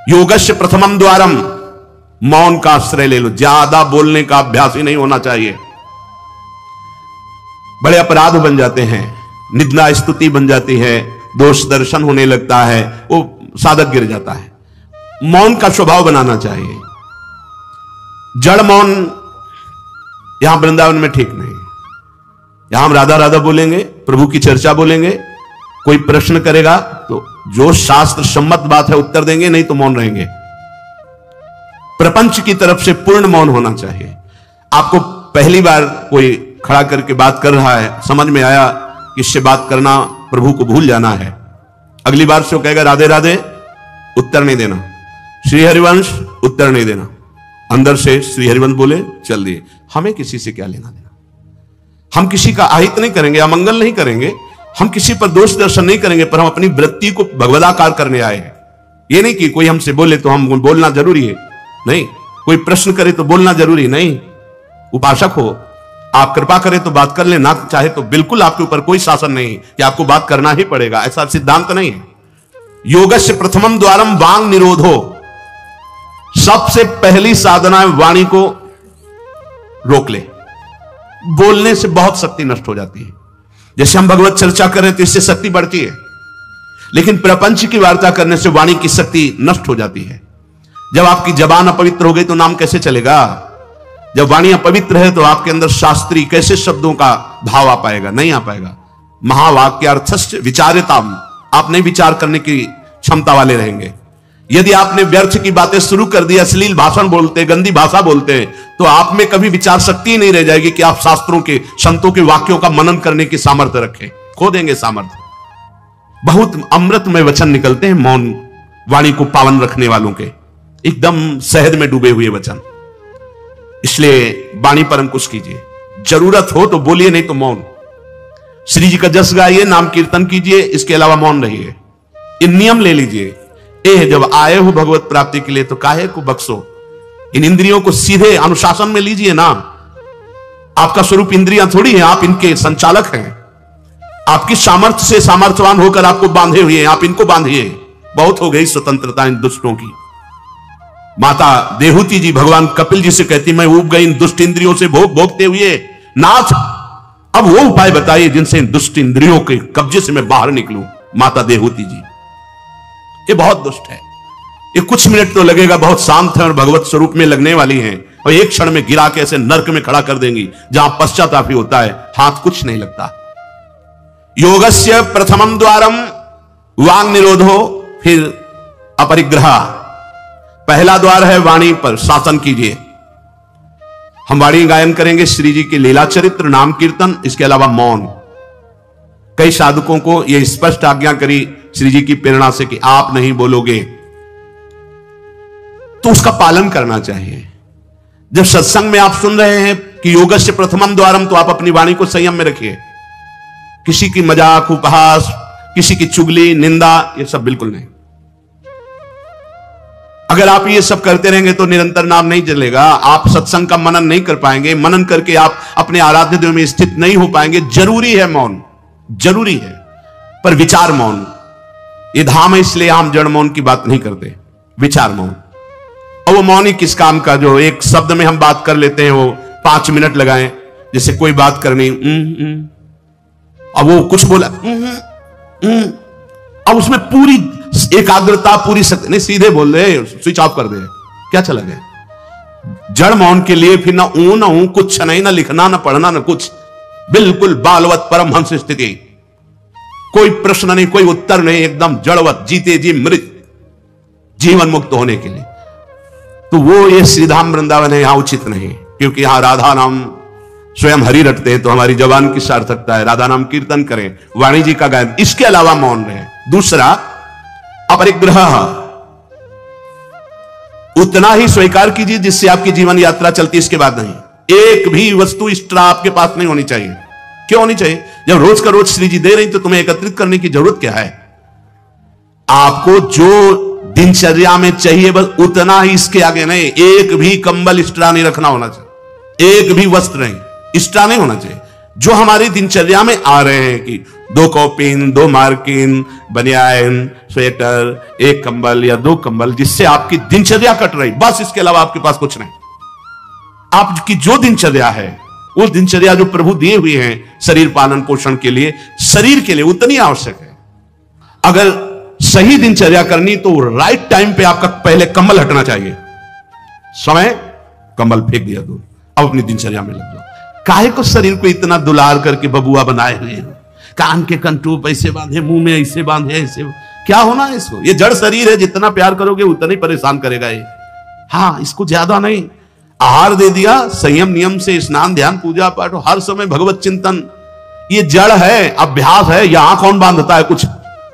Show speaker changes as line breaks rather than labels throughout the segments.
योगस्य प्रथमम द्वारम, मौन का आश्रय ले लो। ज्यादा बोलने का अभ्यास ही नहीं होना चाहिए। बड़े अपराध बन जाते हैं, निंदा स्तुति बन जाती है, दोष दर्शन होने लगता है, वो साधक गिर जाता है। मौन का स्वभाव बनाना चाहिए। जड़ मौन यहां वृंदावन में ठीक नहीं। यहां हम राधा राधा बोलेंगे, प्रभु की चर्चा बोलेंगे, कोई प्रश्न करेगा तो जो शास्त्र सम्मत बात है उत्तर देंगे, नहीं तो मौन रहेंगे। प्रपंच की तरफ से पूर्ण मौन होना चाहिए। आपको पहली बार कोई खड़ा करके बात कर रहा है, समझ में आया कि इससे बात करना प्रभु को भूल जाना है, अगली बार से वो कहेगा राधे राधे, उत्तर नहीं देना। श्री हरिवंश, उत्तर नहीं देना। अंदर से श्री हरिवंश बोले, चल दिए। हमें किसी से क्या लेना देना। हम किसी का अहित नहीं करेंगे, अमंगल नहीं करेंगे, हम किसी पर दोष दर्शन नहीं करेंगे, पर हम अपनी वृत्ति को भगवदाकार करने आए हैं। ये नहीं कि कोई हमसे बोले तो हम बोलना जरूरी है, नहीं। कोई प्रश्न करे तो बोलना जरूरी नहीं। उपासक हो, आप कृपा करें तो बात कर ले, ना चाहे तो बिल्कुल आपके ऊपर कोई शासन नहीं कि आपको बात करना ही पड़ेगा, ऐसा सिद्धांत नहीं है। योगस्य प्रथमम द्वारम वांग निरोधो, सबसे पहली साधना है वाणी को रोक ले। बोलने से बहुत शक्ति नष्ट हो जाती है। जैसे हम भगवत चर्चा करें तो इससे शक्ति बढ़ती है, लेकिन प्रपंच की वार्ता करने से वाणी की शक्ति नष्ट हो जाती है। जब आपकी जबान अपवित्र हो गई तो नाम कैसे चलेगा? जब वाणी अपवित्र है तो आपके अंदर शास्त्रीय कैसे शब्दों का भाव आ पाएगा? नहीं आ पाएगा। महावाक्यार्थस्य विचारिताम, आप नहीं विचार करने की क्षमता वाले रहेंगे। यदि आपने व्यर्थ की बातें शुरू कर दी, अश्लील भाषण बोलते, गंदी भाषा बोलते हैं, तो आप में कभी विचार शक्ति ही नहीं रह जाएगी कि आप शास्त्रों के, संतों के वाक्यों का मनन करने की सामर्थ्य रखें। खो देंगे सामर्थ्य। बहुत अमृतमय वचन निकलते हैं मौन वाणी को पावन रखने वालों के, एकदम शहद में डूबे हुए वचन। इसलिए वाणी पर अंकुश कीजिए। जरूरत हो तो बोलिए, नहीं तो मौन। श्री जी का जस गाइए, नाम कीर्तन कीजिए, इसके अलावा मौन रहिए। इन नियम ले लीजिए। जब आए हो भगवत प्राप्ति के लिए तो काहे को बख्शो। इन इंद्रियों को सीधे अनुशासन में लीजिए ना। आपका स्वरूप इंद्रियां थोड़ी है, आप इनके संचालक हैं। आपकी सामर्थ्य से सामर्थ्यवान होकर आपको बांधे हुए हैं, आप इनको बांधिए। बहुत हो गई स्वतंत्रता इन दुष्टों की। माता देहूती जी भगवान कपिल जी से कहती, मैं ऊब गई इन दुष्ट इंद्रियों से भोगते हुए, नाथ अब वो उपाय बताइए जिनसे इन दुष्ट इंद्रियों के कब्जे से मैं बाहर निकलूं। माता देहूती जी, ये बहुत दुष्ट है, ये कुछ मिनट तो लगेगा, बहुत शांत है और भगवत स्वरूप में लगने वाली हैं, और एक क्षण में गिरा के ऐसे नरक में खड़ा कर देंगी जहां पश्चाताप ही होता है, हाथ कुछ नहीं लगता। योगस्य प्रथमम द्वारम वांग निरोधो, फिर अपरिग्रह। पहला द्वार है वाणी पर शासन कीजिए। हम वाणी गायन करेंगे, श्री जी के लीला चरित्र, नाम कीर्तन, इसके अलावा मौन। कई साधकों को यह स्पष्ट आज्ञा करी श्री जी की प्रेरणा से कि आप नहीं बोलोगे, तो उसका पालन करना चाहिए। जब सत्संग में आप सुन रहे हैं कि योगस्य प्रथमम द्वारम, तो आप अपनी वाणी को संयम में रखिए। किसी की मजाक, उपहास, किसी की चुगली, निंदा, ये सब बिल्कुल नहीं। अगर आप ये सब करते रहेंगे तो निरंतर नाम नहीं चलेगा। आप सत्संग का मनन नहीं कर पाएंगे। मनन करके आप अपने आराध्य देव में स्थित नहीं हो पाएंगे। जरूरी है मौन, जरूरी है, पर विचार मौन। ये धाम है, इसलिए हम जड़ मौन की बात नहीं करते, विचार मौन। और वो मौन ही किस काम का, जो एक शब्द में हम बात कर लेते हैं, वो 5 मिनट लगाएं। जैसे कोई बात करनी, अब वो कुछ बोला, अब उसमें पूरी एकाग्रता, पूरी शक्ति नहीं, सीधे बोल रहे, स्विच ऑफ कर दे, क्या चला गया। जड़ मौन के लिए फिर ना ऊ ना ऊ, कुछ नहीं, ना लिखना, ना पढ़ना, ना कुछ, बिल्कुल बालवत परमहंस स्थिति। कोई प्रश्न नहीं, कोई उत्तर नहीं, एकदम जड़वत, जीते जी मृत, जीवन मुक्त होने के लिए। तो वो ये श्रीधाम वृंदावन है, यहां उचित नहीं, क्योंकि यहां राधा नाम स्वयं हरि रटते हैं, तो हमारी जबान की सार्थकता है। राधा नाम कीर्तन करें, वाणी जी का गायन, इसके अलावा मौन रहे। दूसरा अपरिग्रह, उतना ही स्वीकार कीजिए जिससे आपकी जीवन यात्रा चलती, इसके बाद नहीं। एक भी वस्तु एक्स्ट्रा आपके पास नहीं होनी चाहिए। क्यों होनी चाहिए? जब रोज का रोज श्री जी दे रही तो तुम्हें एकत्रित करने की जरूरत क्या है? आपको जो दिनचर्या में चाहिए बस उतना ही, इसके आगे नहीं। एक भी कंबल एक्स्ट्रा नहीं रखना होना चाहिए, एक भी वस्त्र नहीं एक्स्ट्रा नहीं होना चाहिए। जो हमारी दिनचर्या में आ रहे हैं कि 2 कॉपिन, 2 मार्किन, बनियान, स्वेटर, 1 कंबल या 2 कंबल, जिससे आपकी दिनचर्या कट रही, बस इसके अलावा आपके पास कुछ नहीं। आपकी जो दिनचर्या है, वो दिनचर्या जो प्रभु दिए हुए हैं शरीर पालन पोषण के लिए, शरीर के लिए उतनी आवश्यक है। अगर सही दिनचर्या करनी तो राइट टाइम पे आपका पहले कंबल हटना चाहिए। समय कंबल फेंक दिया दूर, अब अपनी दिनचर्या में लग जाओ। काहे को शरीर को इतना दुलार करके बबुआ बनाए हुए हैं, कान के कंटूप ऐसे बांधे, मुंह में ऐसे बांधे, ऐसे क्या होना है इसको? ये जड़ शरीर है, जितना प्यार करोगे उतना ही परेशान करेगा ये। हाँ, इसको ज्यादा नहीं, आहार दे दिया, संयम नियम से स्नान ध्यान पूजा पाठ, हर समय भगवत चिंतन। ये जड़ है, अभ्यास है। यहां कौन बांधता है कुछ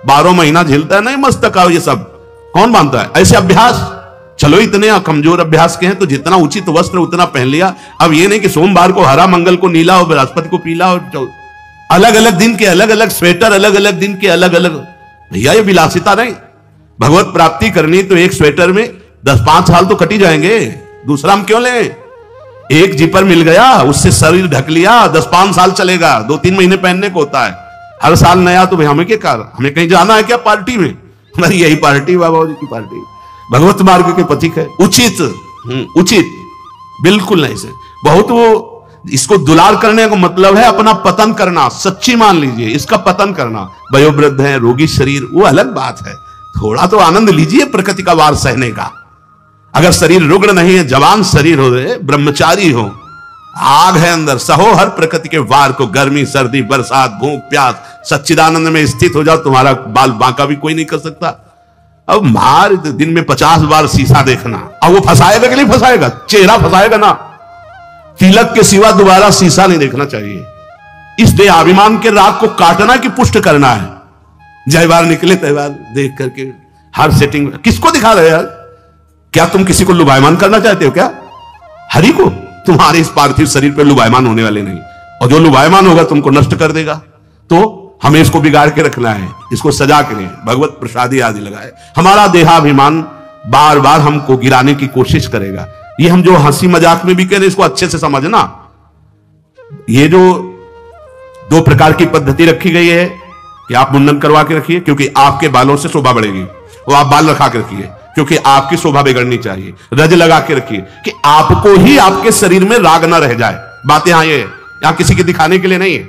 12 महीना झेलता है? नहीं, मस्तक आओ, ये सब कौन बांधता है? ऐसे अभ्यास, चलो इतने कमजोर अभ्यास के हैं तो जितना उचित वस्त्र उतना पहन लिया। अब ये नहीं कि सोमवार को हरा, मंगल को नीला और बृहस्पति को पीला, और अलग अलग दिन के अलग अलग स्वेटर, अलग अलग दिन के अलग अलग। भैया ये विलासिता नहीं। भगवत प्राप्ति करनी तो एक स्वेटर में 10-5 साल तो कटी जाएंगे, दूसरा हम क्यों लें? एक जिपर मिल गया, उससे शरीर ढक लिया, 10-5 साल चलेगा, 2-3 महीने पहनने को होता है, हर साल नया। तो भाई हमें क्या कर, हमें कहीं जाना है क्या पार्टी में? हमारी यही पार्टी, बाबा जी की पार्टी, भगवत मार्ग के पथिक है। उचित, उचित बिल्कुल नहीं से बहुत। वो इसको दुलार करने का मतलब है अपना पतन करना। सच्ची मान लीजिए, इसका पतन करना। वयोवृद्ध है, रोगी शरीर, वो अलग बात है। थोड़ा तो आनंद लीजिए प्रकृति का वार सहने का। अगर शरीर रुग्ण नहीं है, जवान शरीर हो, ब्रह्मचारी हो, आग है अंदर, सहो हर प्रकृति के वार को। गर्मी, सर्दी, बरसात, भूख, प्यास, सच्चिदानंद में स्थित हो जाओ, तुम्हारा बाल बांका भी कोई नहीं कर सकता। अब मार दिन में 50 बार शीशा देखना, अब वो फंसाएगा कि नहीं फंसाएगा? चेहरा फंसाएगा ना। तिलक के सिवा दोबारा शीशा नहीं देखना चाहिए। इस देहाभिमान के राग को काटना कि पुष्ट करना है। जय बार निकले तय बार देख करके हर सेटिंग किसको दिखा रहे यार? क्या तुम किसी को लुभायमान करना चाहते हो क्या? हरि को? तुम्हारे इस पार्थिव शरीर पर लुभायमान होने वाले नहीं, और जो लुभायमान होगा तुमको नष्ट कर देगा। तो हमें इसको बिगाड़ के रखना है, इसको सजा के नहीं, भगवत प्रसादी आदि लगाए। हमारा देहाभिमान बार बार हमको गिराने की कोशिश करेगा। ये हम जो हंसी मजाक में भी कह रहे, इसको अच्छे से समझना। ये जो 2 प्रकार की पद्धति रखी गई है कि आप मुंडन करवा के रखिए क्योंकि आपके बालों से शोभा बढ़ेगी, और आप बाल रखा के रखिए क्योंकि आपकी शोभा बिगड़नी चाहिए। रज लगा के रखिए कि आपको ही आपके शरीर में राग ना रह जाए। बात यहां ये, यहां किसी के दिखाने के लिए नहीं है,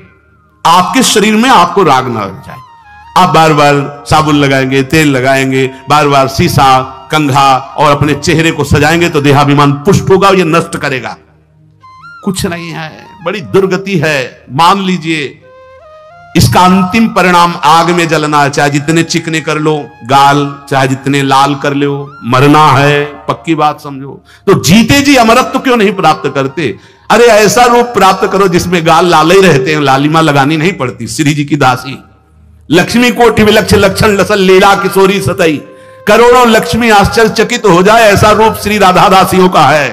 आपके शरीर में आपको राग ना रह जाए। आप बार बार साबुन लगाएंगे, तेल लगाएंगे, बार बार शीशा, कंघा और अपने चेहरे को सजाएंगे तो देहाभिमान पुष्ट होगा, ये नष्ट करेगा। कुछ नहीं है, बड़ी दुर्गति है, मान लीजिए। इसका अंतिम परिणाम आग में जलना है। चाहे जितने चिकने कर लो गाल, चाहे जितने लाल कर लो, मरना है, पक्की बात समझो। तो जीते जी अमरत्व क्यों नहीं प्राप्त करते? अरे ऐसा रूप प्राप्त करो जिसमें गाल लाल ही रहते हैं, लालिमा लगानी नहीं पड़ती। श्री जी की दासी लक्ष्मी कोटि विलक्ष लक्षण लसल लीला किशोरी सतई, करोड़ों लक्ष्मी आश्चर्यचकित हो जाए, ऐसा रूप श्री राधा दासियों का है।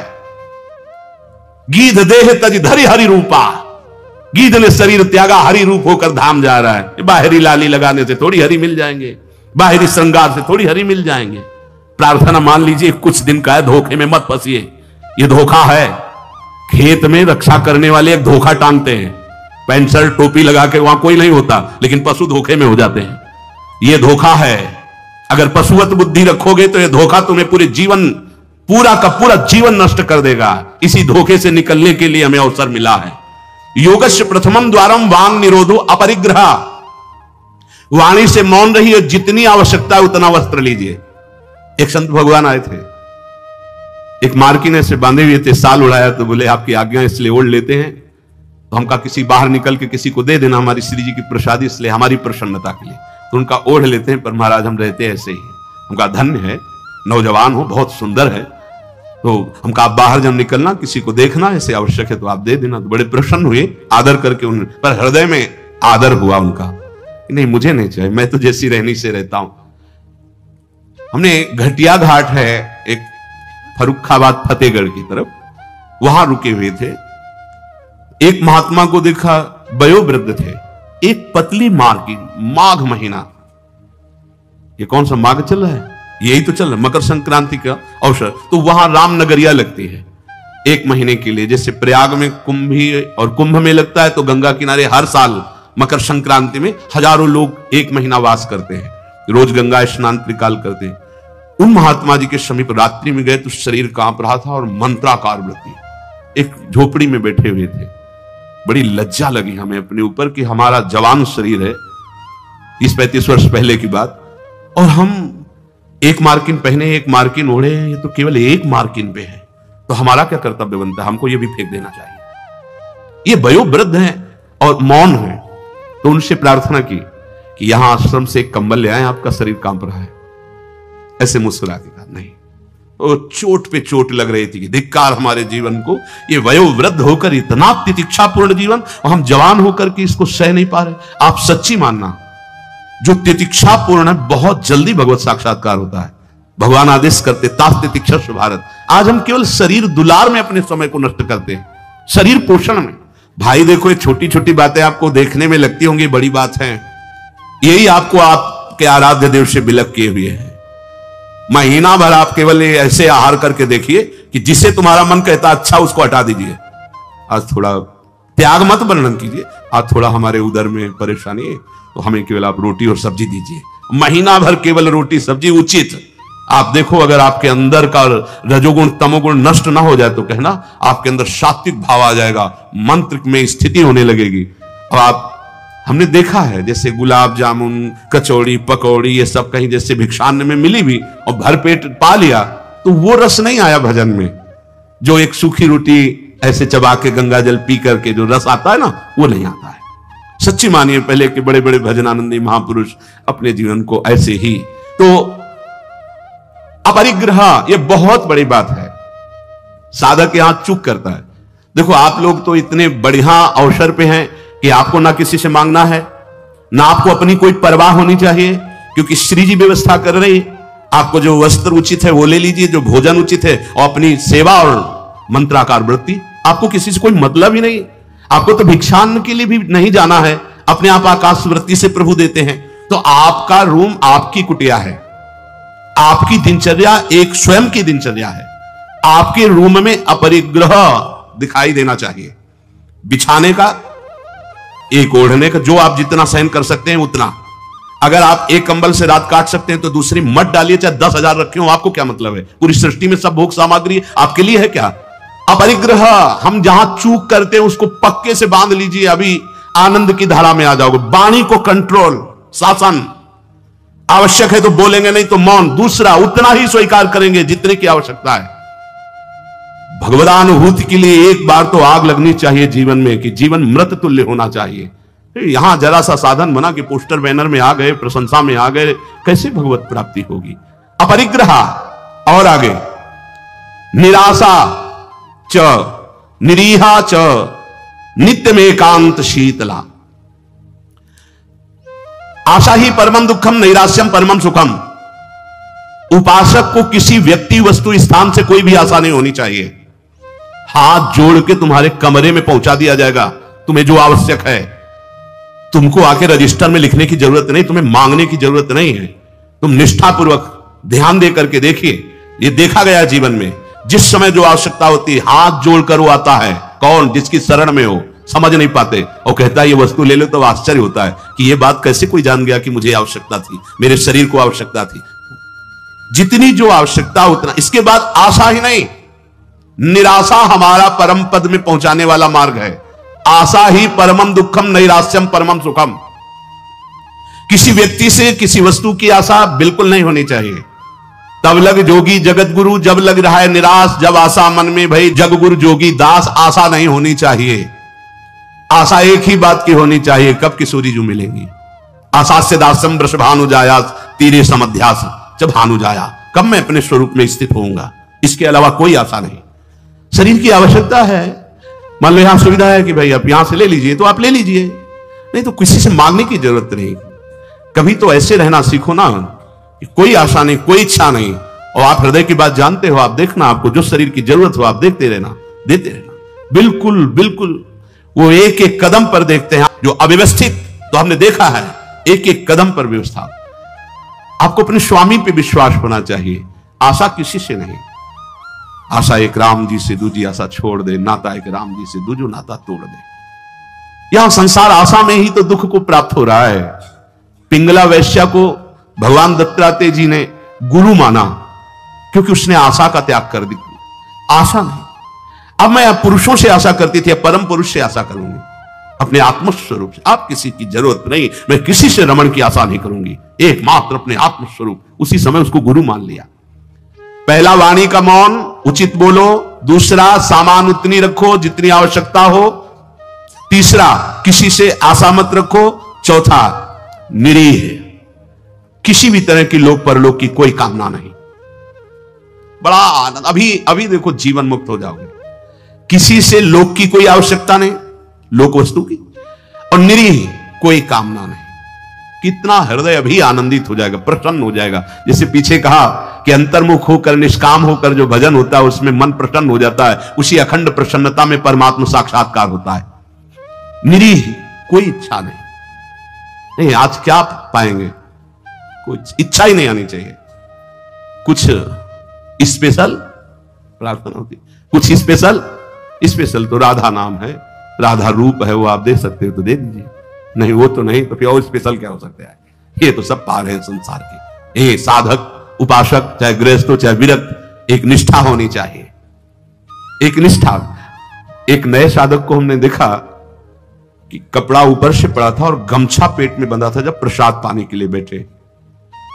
गीध देह तज धरि हरि रूपा, गीध ने शरीर त्यागा, हरि रूप होकर धाम जा रहा है। बाहरी लाली लगाने से थोड़ी हरि मिल जाएंगे, बाहरी श्रृंगार से थोड़ी हरि मिल जाएंगे। प्रार्थना मान लीजिए कुछ दिन का है, धोखे में मत फंसिए। ये धोखा है। खेत में रक्षा करने वाले एक धोखा टांगते हैं, पैंट शर्ट टोपी लगा के, वहां कोई नहीं होता, लेकिन पशु धोखे में हो जाते हैं। यह धोखा है। अगर पशुवत बुद्धि रखोगे तो यह धोखा तुम्हें पूरे जीवन, पूरा का पूरा जीवन नष्ट कर देगा। इसी धोखे से निकलने के लिए हमें अवसर मिला है। योगस्य प्रथमम द्वारम वांग निरोधो अपरिग्रह, वाणी से मौन रहिए, जितनी आवश्यकता है उतना वस्त्र लीजिए। एक संत भगवान आए थे, एक मार्किन से बांधे हुए थे, साल उड़ाया तो बोले आपकी आज्ञा इसलिए ओढ़ लेते हैं। तो हमका किसी बाहर निकल के किसी को दे देना, हमारी श्री जी की प्रसादी, इसलिए हमारी प्रसन्नता के लिए। तो उनका ओढ़ लेते हैं। पर महाराज हम रहते ऐसे ही, उनका धन्य है, नौजवान हो, बहुत सुंदर है। तो हमका आप बाहर जब निकलना, किसी को देखना ऐसे आवश्यक है तो आप दे देना। तो बड़े प्रसन्न हुए, आदर करके उन पर हृदय में आदर हुआ उनका। नहीं मुझे नहीं चाहिए, मैं तो जैसी रहनी से रहता हूं। हमने घटिया घाट है एक फर्रुखाबाद फतेहगढ़ की तरफ, वहां रुके हुए थे। एक महात्मा को देखा, वयोवृद्ध थे, एक पतली मार्किन, माघ महीना, ये कौन सा माघ चल रहा है, यही तो चल रहा है, मकर संक्रांति का अवसर। तो वहां रामनगरिया लगती है। 1 महीने के लिए। जैसे प्रयाग में कुंभ में लगता है, तो गंगा किनारे हर साल मकर संक्रांति में हजारों लोग 1 महीना वास करते हैं, रोज गंगा स्नान त्रिकाल करते हैं। उन महात्मा जी के समीप रात्रि में गए तो शरीर कांप रहा था और मंत्राकार वृत्ति, एक झोपड़ी में बैठे हुए थे। बड़ी लज्जा लगी हमें अपने ऊपर कि हमारा जवान शरीर है, 30-35 वर्ष पहले की बात, और हम 1 मार्किन पहने 1 मार्किन ओढ़े, ये तो केवल 1 मार्किन पे है, तो हमारा क्या कर्तव्य बनता है? हमको ये भी फेंक देना चाहिए। ये वयोवृद्ध हैं और मौन है, तो उनसे प्रार्थना की कि यहां आश्रम से एक कंबल ले आए, आपका शरीर कांप रहा है। ऐसे मुस्कुरा के कहा नहीं। वो चोट पे चोट लग रही थी कि धिक्कार हमारे जीवन को, ये वयोवृद्ध होकर इतना तितिक्षापूर्ण जीवन, और हम जवान होकर के इसको सह नहीं पा रहे। आप सच्ची मानना, जो तितिक्षापूर्ण है बहुत जल्दी भगवत साक्षात्कार होता है। भगवान आदेश करते तात तितिक्षस्व भारत। आज हम केवल शरीर दुलार में अपने समय को नष्ट करते हैं, शरीर पोषण में। भाई देखो, ये छोटी छोटी बातें आपको देखने में लगती होंगी बड़ी बात है, यही आपको आपके आराध्य देव से विलग किए हुए हैं। महीना भर आप केवल ऐसे आहार करके देखिए कि जिसे तुम्हारा मन कहता अच्छा उसको हटा दीजिए। आज थोड़ा त्याग मत वर्णन कीजिए, आज थोड़ा हमारे उदर में परेशानी है तो हमें केवल आप रोटी और सब्जी दीजिए। महीना भर केवल रोटी सब्जी उचित। आप देखो, अगर आपके अंदर का रजोगुण तमोगुण नष्ट ना हो जाए तो कहना आपके अंदर सात्विक भाव आ जाएगा, मंत्र में स्थिति होने लगेगी। और आप, हमने देखा है जैसे गुलाब जामुन, कचौड़ी, पकौड़ी, ये सब कहीं जैसे भिक्षान्न में मिली भी और भरपेट पा लिया, तो वो रस नहीं आया भजन में। जो एक सूखी रोटी ऐसे चबा के गंगा जल पी करके जो रस आता है ना, वो नहीं आता है। सच्ची मानिए, पहले के बड़े बड़े भजनानंदी महापुरुष अपने जीवन को ऐसे ही। तो अपरिग्रह ये बहुत बड़ी बात है, साधक यहां चूक करता है। देखो, आप लोग तो इतने बढ़िया अवसर पे हैं कि आपको ना किसी से मांगना है, ना आपको अपनी कोई परवाह होनी चाहिए, क्योंकि श्री जी व्यवस्था कर रही। आपको जो वस्त्र उचित है वो ले लीजिए, जो भोजन उचित है, और अपनी सेवा और मंत्राकार वृत्ति, आपको किसी से कोई मतलब ही नहीं। आपको तो भिक्षान्न के लिए भी नहीं जाना है, अपने आप आकाश वृत्ति से प्रभु देते हैं। तो आपका रूम आपकी कुटिया है, आपकी दिनचर्या एक स्वयं की दिनचर्या है। आपके रूम में अपरिग्रह दिखाई देना चाहिए। बिछाने का, एक ओढ़ने का, जो आप जितना सहन कर सकते हैं उतना। अगर आप एक कंबल से रात काट सकते हैं तो दूसरी मत डालिए, चाहे 10,000 रखे हो, आपको क्या मतलब है? पूरी सृष्टि में सब भोग सामग्री आपके लिए है क्या? अपरिग्रह, हम जहां चूक करते हैं उसको पक्के से बांध लीजिए, अभी आनंद की धारा में आ जाओगे। वाणी को कंट्रोल, शासन, आवश्यक है तो बोलेंगे, नहीं तो मौन। दूसरा, उतना ही स्वीकार करेंगे जितने की आवश्यकता है। भगवदानुभूति के लिए एक बार तो आग लगनी चाहिए जीवन में, कि जीवन मृत तुल्य होना चाहिए। यहां जरा सा साधन बना कि पोस्टर बैनर में आ गए, प्रशंसा में आ गए, कैसे भगवत प्राप्ति होगी? अपरिग्रह। और आगे, निराशा च निरीहा च नित्य में एकांत शीतला। आशा ही परमम दुखम, नैराश्यम परमम सुखम। उपासक को किसी व्यक्ति, वस्तु, स्थान से कोई भी आशा नहीं होनी चाहिए। हाथ जोड़ के तुम्हारे कमरे में पहुंचा दिया जाएगा तुम्हें जो आवश्यक है। तुमको आके रजिस्टर में लिखने की जरूरत नहीं, तुम्हें मांगने की जरूरत नहीं है। तुम निष्ठापूर्वक ध्यान दे करके देखिए, ये देखा गया जीवन में, जिस समय जो आवश्यकता होती है हाथ जोड़कर वो आता है। कौन? जिसकी शरण में हो, समझ नहीं पाते और कहता है ये वस्तु ले लो, तो आश्चर्य होता है कि ये बात कैसे कोई जान गया कि मुझे आवश्यकता थी, मेरे शरीर को आवश्यकता थी। जितनी जो आवश्यकता उतना। इसके बाद आशा ही नहीं, निराशा हमारा परम पद में पहुंचाने वाला मार्ग है। आशा ही परमम दुखम, नैराश्यम परमम सुखम। किसी व्यक्ति से, किसी वस्तु की आशा बिल्कुल नहीं होनी चाहिए। तब लग जोगी जगत गुरु, जब लग रहा है निराश, जब आशा मन में भई जग गुरु जोगी दास। आशा नहीं होनी चाहिए। आशा एक ही बात की होनी चाहिए, कब किशोरी जो मिलेंगी। आशा से दासम वृष भानु जाया, तीरे समध्यास जब भानु जाया, कब मैं अपने स्वरूप में स्थित होऊंगा। इसके अलावा कोई आशा नहीं। शरीर की आवश्यकता है, मान लो यहां सुविधा है कि भाई आप यहां से ले लीजिए, तो आप ले लीजिए, नहीं तो किसी से मांगने की जरूरत नहीं। कभी तो ऐसे रहना सीखो ना कि कोई आशा नहीं, कोई इच्छा नहीं, और आप हृदय की बात जानते हो। आप देखना, आपको जो शरीर की जरूरत हो आप देखते रहना, देते रहना। बिल्कुल बिल्कुल वो एक एक कदम पर देखते हैं। जो अव्यवस्थित, तो हमने देखा है एक एक कदम पर व्यवस्था। आपको अपने स्वामी पे विश्वास होना चाहिए, आशा किसी से नहीं। आशा एक राम जी से दूजी आशा छोड़ दे, नाता एक राम जी से दूजो नाता तोड़ दे। यहां संसार आशा में ही तो दुख को प्राप्त हो रहा है। पिंगला वैश्या को भगवान दत्तात्रेय जी ने गुरु माना क्योंकि उसने आशा का त्याग कर दी। आशा नहीं, अब मैं पुरुषों से आशा करती थी, अब परम पुरुष से आशा करूंगी, अपने आत्मस्वरूप से। आप किसी की जरूरत नहीं, मैं किसी से रमण की आशा नहीं करूंगी, एकमात्र अपने आत्मस्वरूप। उसी समय उसको गुरु मान लिया। पहला वाणी का मौन, उचित बोलो। दूसरा सामान उतनी रखो जितनी आवश्यकता हो। तीसरा किसी से आशा मत रखो। चौथा निरीह, किसी भी तरह की लोक परलोक की कोई कामना नहीं। बड़ा आनंद। अभी देखो जीवन मुक्त हो जाओगे। किसी से लोक की कोई आवश्यकता नहीं, लोक वस्तु की, और निरीह कोई कामना नहीं। कितना हृदय अभी आनंदित हो जाएगा, प्रसन्न हो जाएगा। जैसे पीछे कहा कि अंतर्मुख होकर निष्काम होकर जो भजन होता है उसमें मन प्रसन्न हो जाता है। उसी अखंड प्रसन्नता में परमात्मा साक्षात्कार होता है। निरीह, कोई इच्छा नहीं। आज क्या पाएंगे, कुछ इच्छा ही नहीं आनी चाहिए। कुछ स्पेशल प्रार्थना होती, कुछ स्पेशल तो राधा नाम है, राधा रूप है, वो आप दे सकते हो तो दे दीजिए, नहीं वो तो नहीं, तो फिर और स्पेशल क्या हो सकता है। ये तो सब पार है संसार के। ये साधक उपासक चाहे गृहस्थ हो चाहे विरक्त, एक निष्ठा होनी चाहिए, एक निष्ठा। एक नए साधक को हमने देखा कि कपड़ा ऊपर से पड़ा था और गमछा पेट में बंधा था। जब प्रसाद पाने के लिए बैठे,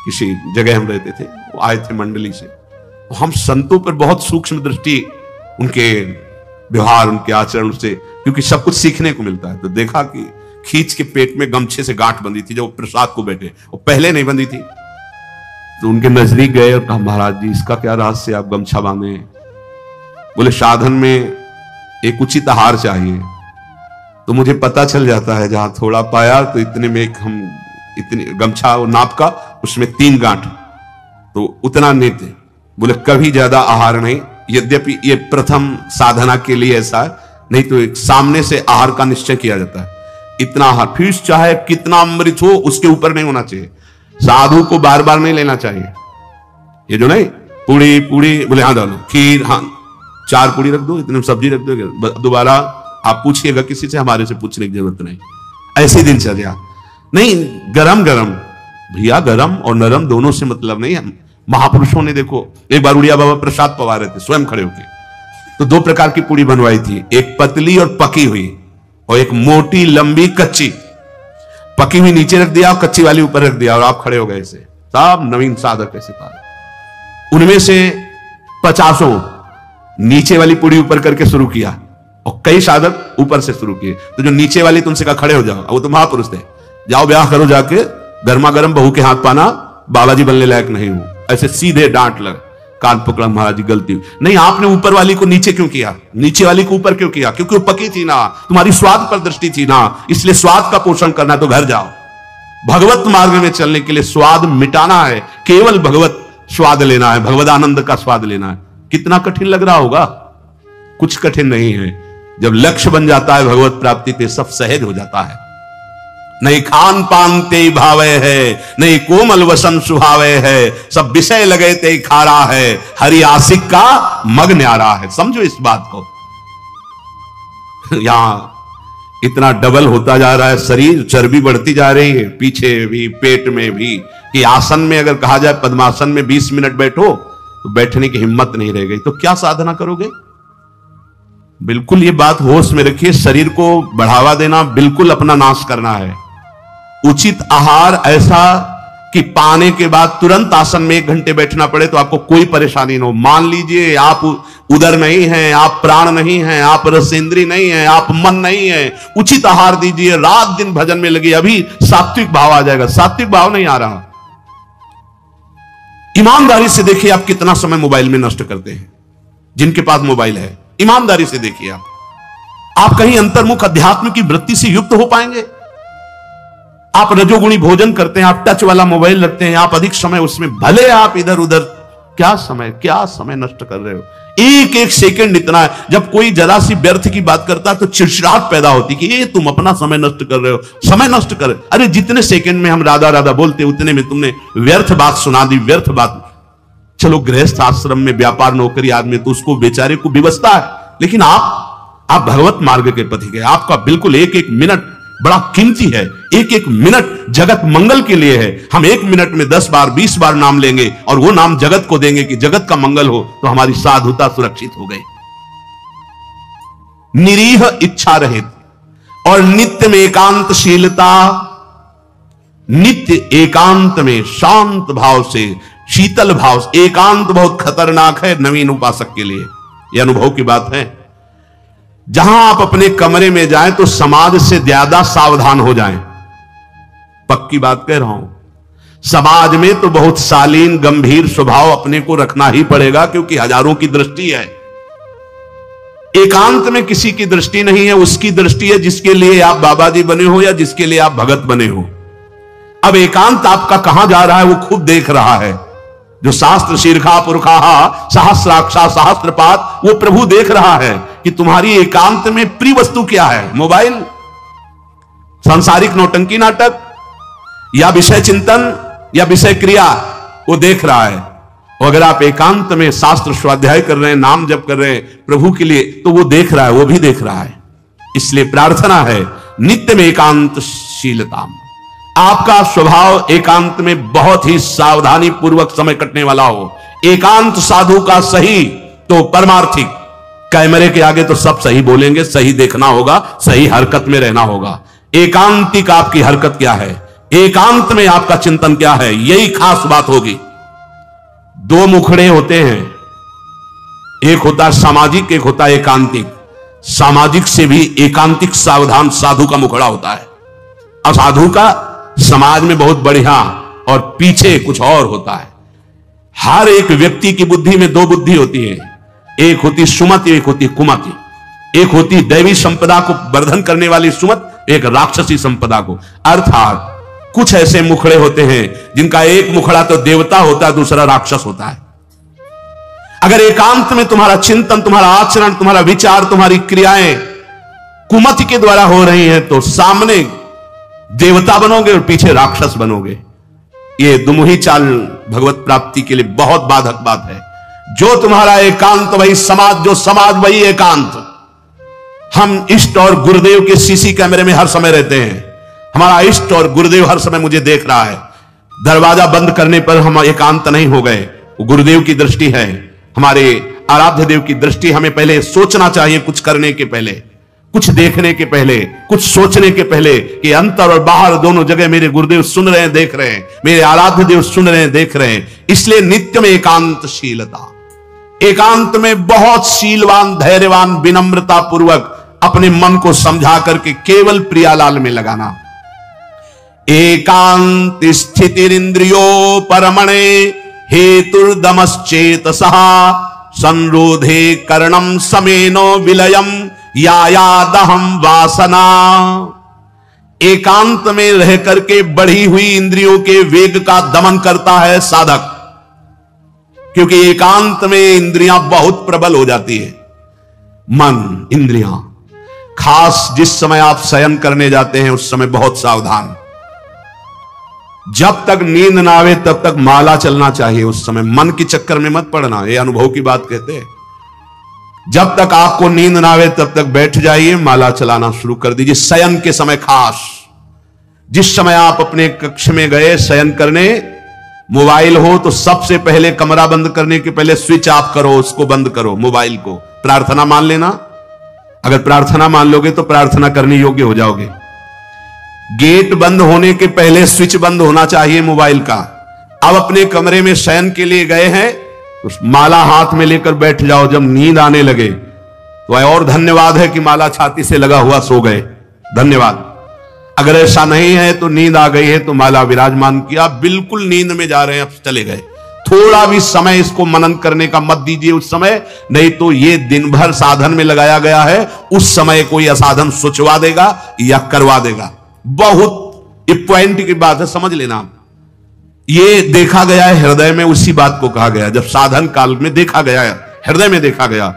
किसी जगह हम रहते थे, वो आए थे मंडली से, तो हम संतों पर बहुत सूक्ष्म दृष्टि, उनके व्यवहार उनके आचरण से, क्योंकि सब कुछ सीखने को मिलता है। तो देखा कि खींच के पेट में गमछे से गांठ बंधी थी जब प्रसाद को बैठे, और पहले नहीं बंधी थी। तो उनके नजदीक गए और कहा, महाराज जी इसका क्या रहस्य, आप गमछा बांधे? बोले साधन में एक उचित आहार चाहिए। तो मुझे पता चल जाता है, जहां थोड़ा पाया तो इतने में एक हम इतनी गमछा नाप का, उसमें 3 गांठ, तो उतना नेते। बोले कभी ज्यादा आहार नहीं, यद्यपि ये प्रथम साधना के लिए ऐसा है, नहीं तो एक सामने से आहार का निश्चय किया जाता है। इतना आहार, फिर चाहे कितना अमृत हो उसके ऊपर नहीं होना चाहिए। साधु को बार बार नहीं लेना चाहिए। ये जो नहीं पूड़ी बोले हाँ डालो, खीर हाँ 4 पूड़ी रख दो, इतने सब्जी रख दो, दोबारा आप पूछिएगा किसी से, हमारे से पूछने की जरूरत नहीं। ऐसी दिनचर्या नहीं। गरम भैया, गरम और नरम दोनों से मतलब नहीं। महापुरुषों ने देखो, एक बार उड़िया बाबा प्रसाद पवा रहे थे स्वयं खड़े होके, तो 2 प्रकार की पूड़ी बनवाई थी, एक पतली और पकी हुई, और एक मोटी लंबी कच्ची। पकी हुई नीचे रख दिया और कच्ची वाली ऊपर रख दिया, और आप खड़े हो गए। ऐसे सब नवीन साधक ऐसे पाए। उनमें से 50 नीचे वाली पूड़ी ऊपर करके शुरू किया, और कई साधक ऊपर से शुरू किए। तो जो नीचे वाली, तुमसे कहा खड़े हो जाओ, वो तो महापुरुष थे, जाओ ब्याह करो जाके, गर्मा गर्म बहू के हाथ पाना, बालाजी बनने लायक नहीं हूं। ऐसे सीधे डांट लग, कान पकड़ा, महाराज जी गलती नहीं, आपने ऊपर वाली को नीचे क्यों किया, नीचे वाली को ऊपर क्यों किया? क्योंकि वो पकी थी ना, तुम्हारी स्वाद पर दृष्टि थी ना, इसलिए स्वाद का पोषण करना है तो घर जाओ। भगवत मार्ग में चलने के लिए स्वाद मिटाना है, केवल भगवत स्वाद लेना है, भगवत आनंद का स्वाद लेना है। कितना कठिन लग रहा होगा? कुछ कठिन नहीं है। जब लक्ष्य बन जाता है भगवत प्राप्ति पे, सब सहज हो जाता है। नहीं खान पान ते भावे है, नहीं कोमल वसन सुहावे है, सब विषय लगे ते खारा है, हरि आशिक का मग न्यारा है। समझो इस बात को। यहां इतना डबल होता जा रहा है शरीर, चर्बी बढ़ती जा रही है, पीछे भी पेट में भी, कि आसन में अगर कहा जाए पद्मासन में 20 मिनट बैठो तो बैठने की हिम्मत नहीं रह गई, तो क्या साधना करोगे? बिल्कुल ये बात होश में रखिए। शरीर को बढ़ावा देना बिल्कुल अपना नाश करना है। उचित आहार ऐसा कि पाने के बाद तुरंत आसन में 1 घंटे बैठना पड़े तो आपको कोई परेशानी न हो। मान लीजिए आप उदर नहीं हैं, आप प्राण नहीं हैं, आप रसेंद्री नहीं हैं, आप मन नहीं है, उचित आहार दीजिए, रात दिन भजन में लगी, अभी सात्विक भाव आ जाएगा। सात्विक भाव नहीं आ रहा। ईमानदारी से देखिए आप कितना समय मोबाइल में नष्ट करते हैं, जिनके पास मोबाइल है। ईमानदारी से देखिए आप कहीं अंतर्मुख अध्यात्म की वृत्ति से युक्त हो पाएंगे? आप रजोगुणी भोजन करते हैं, आप टच वाला मोबाइल रखते हैं, आप अधिक समय उसमें, भले आप इधर उधर, क्या समय नष्ट कर रहे हो। एक एक सेकंड इतना है। जब कोई जरा सी व्यर्थ की बात करता है तो चिड़चिड़ाहट पैदा होती कि ये तुम अपना समय नष्ट कर रहे हो, समय नष्ट कर। अरे जितने सेकंड में हम राधा राधा बोलते उतने में तुमने व्यर्थ बात सुना दी, व्यर्थ बात। चलो गृहस्थ आश्रम में व्यापार नौकरी आदमी तो उसको बेचारे को विवशता है, लेकिन आप भगवत मार्ग के पथिक गए। आपका बिल्कुल एक एक मिनट बड़ा कीमती है, एक एक मिनट जगत मंगल के लिए है। हम एक मिनट में 10 बार 20 बार नाम लेंगे और वो नाम जगत को देंगे कि जगत का मंगल हो, तो हमारी साधुता सुरक्षित हो गई। निरीह इच्छा रहित और नित्य में एकांतशीलता, नित्य एकांत में शांत भाव से, शीतल भाव से। एकांत बहुत खतरनाक है नवीन उपासक के लिए, यह अनुभव की बात है। जहां आप अपने कमरे में जाएं तो समाज से ज्यादा सावधान हो जाएं, पक्की बात कह रहा हूं। समाज में तो बहुत शालीन गंभीर स्वभाव अपने को रखना ही पड़ेगा, क्योंकि हजारों की दृष्टि है। एकांत में किसी की दृष्टि नहीं है, उसकी दृष्टि है जिसके लिए आप बाबा जी बने हो या जिसके लिए आप भगत बने हो। अब एकांत आपका कहां जा रहा है वो खुद देख रहा है। जो शास्त्र शीर्षा पुरखा सहस्राक्षा सहस्त्रपात, वो प्रभु देख रहा है कि तुम्हारी एकांत में प्रिय वस्तु क्या है। मोबाइल, सांसारिक नौटंकी नाटक, या विषय चिंतन, या विषय क्रिया, वो देख रहा है। और अगर आप एकांत में शास्त्र स्वाध्याय कर रहे हैं, नाम जप कर रहे हैं प्रभु के लिए, तो वो देख रहा है, वो भी देख रहा है। इसलिए प्रार्थना है नित्य में एकांतशीलता। आपका स्वभाव एकांत में बहुत ही सावधानी पूर्वक समय कटने वाला हो। एकांत साधु का सही तो परमार्थिक, कैमरे के आगे तो सब सही बोलेंगे, सही देखना होगा, सही हरकत में रहना होगा। एकांतिक आपकी हरकत क्या है, एकांत में आपका चिंतन क्या है, यही खास बात होगी। दो मुखड़े होते हैं, एक होता है सामाजिक, एक होता है एकांतिक। सामाजिक से भी एकांतिक सावधान साधु का मुखड़ा होता है। असाधु का समाज में बहुत बढ़िया और पीछे कुछ और होता है। हर एक व्यक्ति की बुद्धि में दो बुद्धि होती है, एक होती सुमति, एक होती कुमति। एक होती दैवी संपदा को वर्धन करने वाली सुमत, एक राक्षसी संपदा को। अर्थात कुछ ऐसे मुखड़े होते हैं जिनका एक मुखड़ा तो देवता होता है, दूसरा राक्षस होता है। अगर एकांत में तुम्हारा चिंतन, तुम्हारा आचरण, तुम्हारा विचार, तुम्हारी क्रियाएं कुमति के द्वारा हो रही हैं, तो सामने देवता बनोगे और पीछे राक्षस बनोगे। ये दुमुही चाल भगवत प्राप्ति के लिए बहुत बाधक बात है। जो तुम्हारा एकांत वही समाज, जो समाज वही एकांत। हम इष्ट और गुरुदेव के सीसी कैमरे में हर समय रहते हैं। हमारा इष्ट और गुरुदेव हर समय मुझे देख रहा है। दरवाजा बंद करने पर हम एकांत नहीं हो गए, वो गुरुदेव की दृष्टि है, हमारे आराध्य देव की दृष्टि। हमें पहले सोचना चाहिए, कुछ करने के पहले, कुछ देखने के पहले, कुछ सोचने के पहले, कि अंतर और बाहर दोनों जगह मेरे गुरुदेव सुन रहे हैं, देख रहे हैं, मेरे आराध्य देव सुन रहे हैं, देख रहे हैं। इसलिए नित्य में एकांतशीलता, एकांत में बहुत शीलवान, धैर्यवान, विनम्रता पूर्वक अपने मन को समझा करके केवल प्रियालाल में लगाना। एकांत स्थितिरिंद्रियो परमणे हेतुर्दमश्चेतसः संरोधे कर्णम समेनो विलयम यायादहम वासना। एकांत में रह करके बढ़ी हुई इंद्रियों के वेग का दमन करता है साधक, क्योंकि एकांत में इंद्रियां बहुत प्रबल हो जाती है। मन, इंद्रियां, खास जिस समय आप शयन करने जाते हैं उस समय बहुत सावधान। जब तक नींद ना आवे तब तक माला चलना चाहिए। उस समय मन के चक्कर में मत पड़ना, ये अनुभव की बात कहते हैं। जब तक आपको नींद ना आवे तब तक बैठ जाइए, माला चलाना शुरू कर दीजिए। शयन के समय खास, जिस समय आप अपने कक्ष में गए शयन करने, मोबाइल हो तो सबसे पहले कमरा बंद करने के पहले स्विच ऑफ करो, उसको बंद करो मोबाइल को। प्रार्थना मान लेना, अगर प्रार्थना मान लोगे तो प्रार्थना करने योग्य हो जाओगे। गेट बंद होने के पहले स्विच बंद होना चाहिए मोबाइल का। अब अपने कमरे में शयन के लिए गए हैं, उस माला हाथ में लेकर बैठ जाओ। जब नींद आने लगे तो और धन्यवाद है कि माला छाती से लगा हुआ सो गए, धन्यवाद। अगर ऐसा नहीं है तो नींद आ गई है तो माला विराजमान किया, बिल्कुल नींद में जा रहे हैं, अब चले गए। थोड़ा भी समय इसको मनन करने का मत दीजिए उस समय, नहीं तो ये दिन भर साधन में लगाया गया है, उस समय कोई असाधन सोचवा देगा या करवा देगा। बहुत पॉइंट की बात है, समझ लेना। ये देखा गया है हृदय में, उसी बात को कहा गया जब साधन काल में देखा गया है, हृदय में देखा गया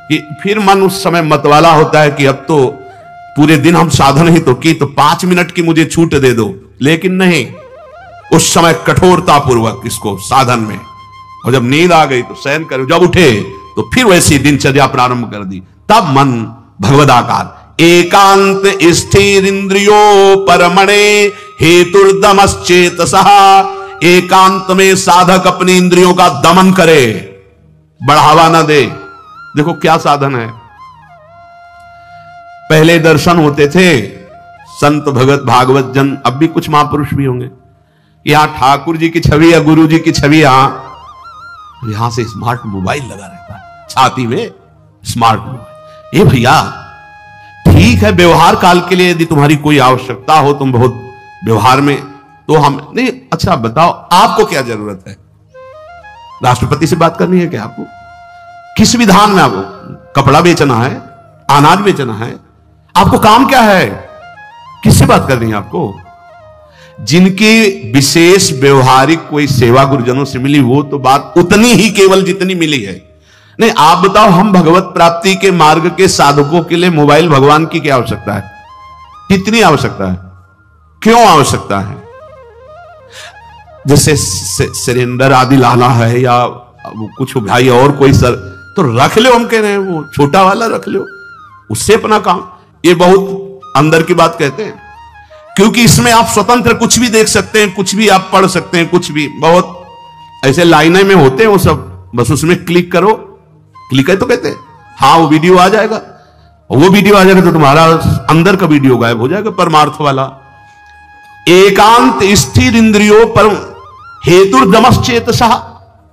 कि फिर मन उस समय मतवाला होता है कि अब तो पूरे दिन हम साधन ही तो की, तो 5 मिनट की मुझे छूट दे दो। लेकिन नहीं, उस समय कठोरता पूर्वक इसको साधन में और जब नींद आ गई तो शयन कर, जब उठे तो फिर वैसी दिनचर्या प्रारंभ कर दी। तब मन भगवदाकार। एकांत स्थिर इंद्रियो परमणे हेतुर्दमश्चेतसः। एकांत में साधक अपनी इंद्रियों का दमन करे, बढ़ावा ना दे। देखो क्या साधन है। पहले दर्शन होते थे संत भगत भागवत जन, अब भी कुछ महापुरुष भी होंगे, यहां ठाकुर जी की छवि या गुरु जी की छवि, यहां से स्मार्ट मोबाइल लगा रहता है छाती में, स्मार्ट मोबाइल। ये भैया ठीक है, व्यवहार काल के लिए यदि तुम्हारी कोई आवश्यकता हो, तुम बहुत व्यवहार में, तो हम नहीं। अच्छा बताओ आपको क्या जरूरत है? राष्ट्रपति से बात करनी है क्या आपको? किस विधान में आपको कपड़ा बेचना है, अनाज बेचना है? आपको काम क्या है? किससे बात करनी है आपको? जिनकी विशेष व्यवहारिक कोई सेवा गुरुजनों से मिली, वो तो बात उतनी ही केवल जितनी मिली है। नहीं, आप बताओ, हम भगवत प्राप्ति के मार्ग के साधकों के लिए मोबाइल भगवान की क्या आवश्यकता है? कितनी आवश्यकता है? क्यों आवश्यकता है? जैसे सिलेंडर आदि लाना है या कुछ भाई और कोई सर, तो रख लो, हम कह रहे हैं वो छोटा वाला रख लो, उससे अपना काम। ये बहुत अंदर की बात कहते हैं, क्योंकि इसमें आप स्वतंत्र कुछ भी देख सकते हैं, कुछ भी आप पढ़ सकते हैं, कुछ भी। बहुत ऐसे लाइनें में होते हैं वो सब, बस उसमें क्लिक करो, क्लिक है तो कहते हैं हाँ वो वीडियो आ जाएगा, वो वीडियो आ जाएगा तो तुम्हारा अंदर का वीडियो गायब हो जाएगा, परमार्थ वाला। एकांत स्थिर इंद्रियों पर हेतुर्दमश्चेतसः।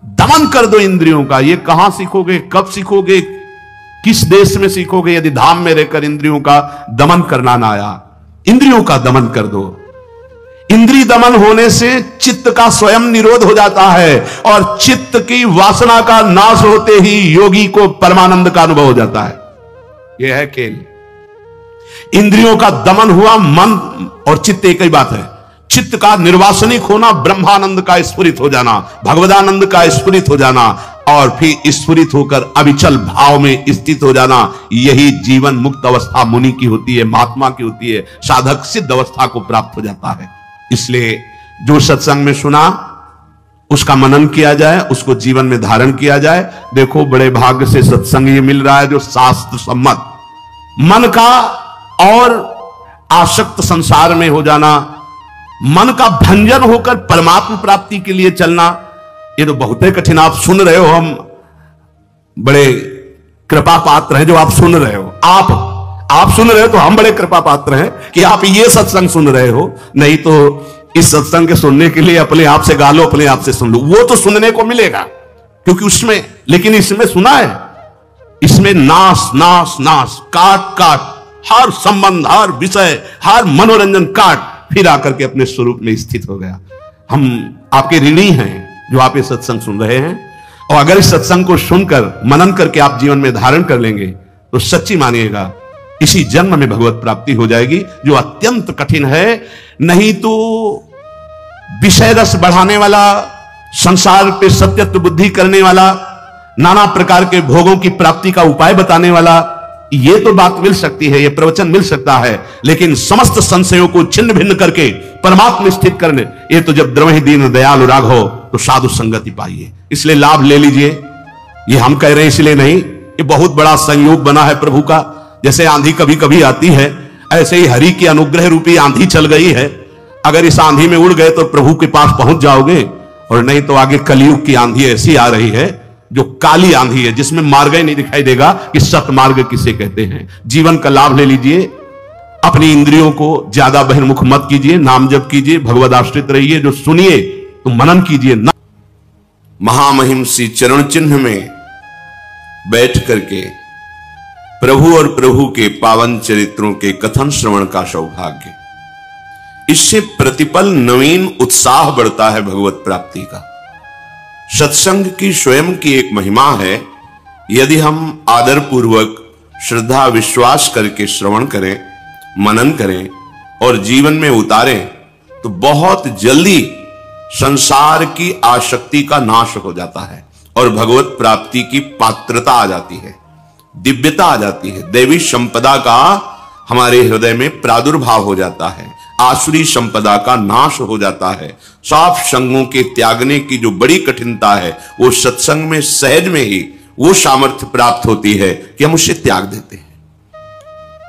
दमन कर दो इंद्रियों का। ये कहां सीखोगे, कब सीखोगे, किस देश में सीखोगे, यदि धाम में रहकर इंद्रियों का दमन करना ना आया? इंद्रियों का दमन कर दो। इंद्रिय दमन होने से चित्त का स्वयं निरोध हो जाता है, और चित्त की वासना का नाश होते ही योगी को परमानंद का अनुभव हो जाता है। यह है खेल। इंद्रियों का दमन हुआ, मन और चित्त एक ही बात है। चित्त का निर्वासनिक होना, ब्रह्मानंद का स्फुरित हो जाना, भगवदानंद का स्फुरित हो जाना, और फिर स्फुरित होकर अविचल भाव में स्थित हो जाना। यही जीवन मुक्त अवस्था मुनि की होती है, महात्मा की होती है। साधक सिद्ध अवस्था को प्राप्त हो जाता है। इसलिए जो सत्संग में सुना उसका मनन किया जाए, उसको जीवन में धारण किया जाए। देखो बड़े भाग्य से सत्संग ये मिल रहा है जो शास्त्र सम्मत। मन का और आसक्त संसार में हो जाना, मन का भंजन होकर परमात्मा प्राप्ति के लिए चलना, ये तो बहुत ही कठिन। आप सुन रहे हो, हम बड़े कृपा पात्र हैं जो आप सुन रहे हो। आप सुन रहे हो तो हम बड़े कृपा पात्र हैं कि आप ये सत्संग सुन रहे हो। नहीं तो इस सत्संग के सुनने के लिए अपने आप से गा लो, अपने आप से सुन लो, वो तो सुनने को मिलेगा क्योंकि उसमें, लेकिन इसमें सुना है, इसमें नाश नाश नाश, काट काट, हर संबंध, हर विषय, हर मनोरंजन काट, फिर आकर के अपने स्वरूप में स्थित हो गया। हम आपके ऋणी हैं जो आप ये सत्संग सुन रहे हैं, और अगर इस सत्संग को सुनकर मनन करके आप जीवन में धारण कर लेंगे तो सच्ची मानिएगा इसी जन्म में भगवत प्राप्ति हो जाएगी, जो अत्यंत कठिन है। नहीं तो विषय रस बढ़ाने वाला, संसार पे सत्यत्व बुद्धि करने वाला, नाना प्रकार के भोगों की प्राप्ति का उपाय बताने वाला, ये तो बात मिल सकती है, ये प्रवचन मिल सकता है, लेकिन समस्त संशयों को छिन्न भिन्न करके परमात्मा स्थित करने, ये तो जब द्रवहि दीन दयालु राघव तो साधु संगति पाइए। इसलिए लाभ ले लीजिए। ये हम कह रहे हैं इसलिए नहीं, ये बहुत बड़ा संयोग बना है प्रभु का। जैसे आंधी कभी कभी आती है, ऐसे ही हरि की अनुग्रह रूपी आंधी चल गई है। अगर इस आंधी में उड़ गए तो प्रभु के पास पहुंच जाओगे, और नहीं तो आगे कलयुग की आंधी ऐसी आ रही है जो काली आंधी है, जिसमें मार्ग ही नहीं दिखाई देगा कि सतमार्ग किसे कहते हैं। जीवन का लाभ ले लीजिए। अपनी इंद्रियों को ज्यादा बहिर्मुख मत कीजिए, नाम जप कीजिए, भगवद आश्रित रहिए। जो सुनिए तो मनन कीजिए। महामहिम सी चरण चिन्ह में बैठ करके प्रभु और प्रभु के पावन चरित्रों के कथन श्रवण का सौभाग्य, इससे प्रतिपल नवीन उत्साह बढ़ता है भगवत प्राप्ति का। सत्संग की स्वयं की एक महिमा है। यदि हम आदर पूर्वक श्रद्धा विश्वास करके श्रवण करें, मनन करें और जीवन में उतारें, तो बहुत जल्दी संसार की आसक्ति का नाश हो जाता है और भगवत प्राप्ति की पात्रता आ जाती है, दिव्यता आ जाती है, दैवी संपदा का हमारे हृदय में प्रादुर्भाव हो जाता है। आसुरी संपदा का नाश हो जाता है। साफ संगों के त्यागने की जो बड़ी कठिनता है, वो सत्संग में सहज में ही वो सामर्थ्य प्राप्त होती है कि हम उसे त्याग देते हैं।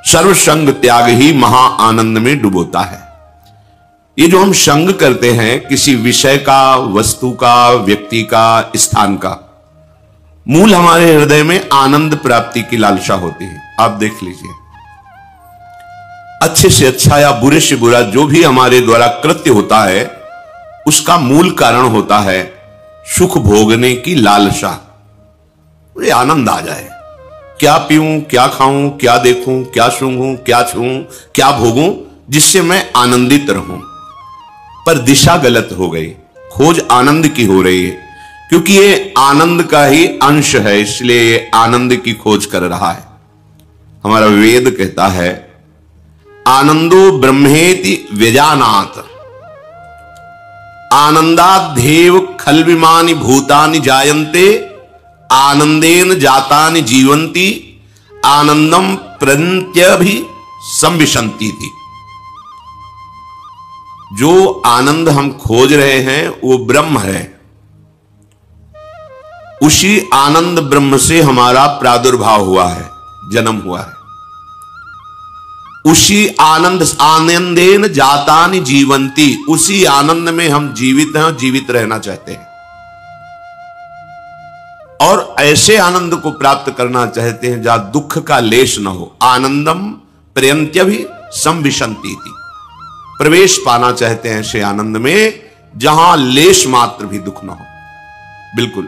सर्वसंग त्याग ही महा आनंद में डुबोता है। ये जो हम संग करते हैं किसी विषय का, वस्तु का, व्यक्ति का, स्थान का, मूल हमारे हृदय में आनंद प्राप्ति की लालसा होती है। आप देख लीजिए, अच्छे से अच्छा या बुरे से बुरा जो भी हमारे द्वारा कृत्य होता है, उसका मूल कारण होता है सुख भोगने की लालसा। मुझे आनंद आ जाए, क्या पीऊं, क्या खाऊं, क्या देखूं, क्या सूंघूं, क्या छूऊं, क्या भोगूं, जिससे मैं आनंदित रहूं। पर दिशा गलत हो गई, खोज आनंद की हो रही है, क्योंकि ये आनंद का ही अंश है, इसलिए ये आनंद की खोज कर रहा है। हमारा वेद कहता है आनंदो ब्रह्मेति व्यजानात्, आनंदाद्धेव खल्विमानि भूतानि जायन्ते, आनंदेन जातानि जीवन्ति, आनंदम प्रत्यभि संविशन्ति थी। जो आनंद हम खोज रहे हैं वो ब्रह्म है। उसी आनंद ब्रह्म से हमारा प्रादुर्भाव हुआ है, जन्म हुआ है। उसी आनंदेन जातानि जीवंती, उसी आनंद में हम जीवित हैं, जीवित रहना चाहते हैं और ऐसे आनंद को प्राप्त करना चाहते हैं जहां दुख का लेश न हो। आनंदम प्रत्यभि संविशन्ति थी, प्रवेश पाना चाहते हैं ऐसे आनंद में जहां लेश मात्र भी दुख न हो। बिल्कुल,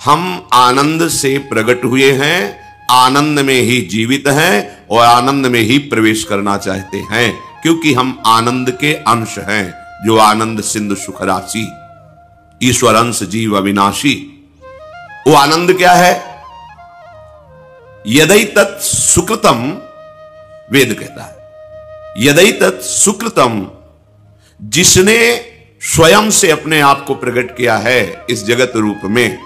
हम आनंद से प्रकट हुए हैं, आनंद में ही जीवित हैं और आनंद में ही प्रवेश करना चाहते हैं, क्योंकि हम आनंद के अंश हैं, जो आनंद सिंधु सुख राशि, ईश्वर अंश जीव अविनाशी। वो आनंद क्या है? यदैतत् सुकृतम, वेद कहता है यदैतत् सुकृतम, जिसने स्वयं से अपने आप को प्रकट किया है इस जगत रूप में,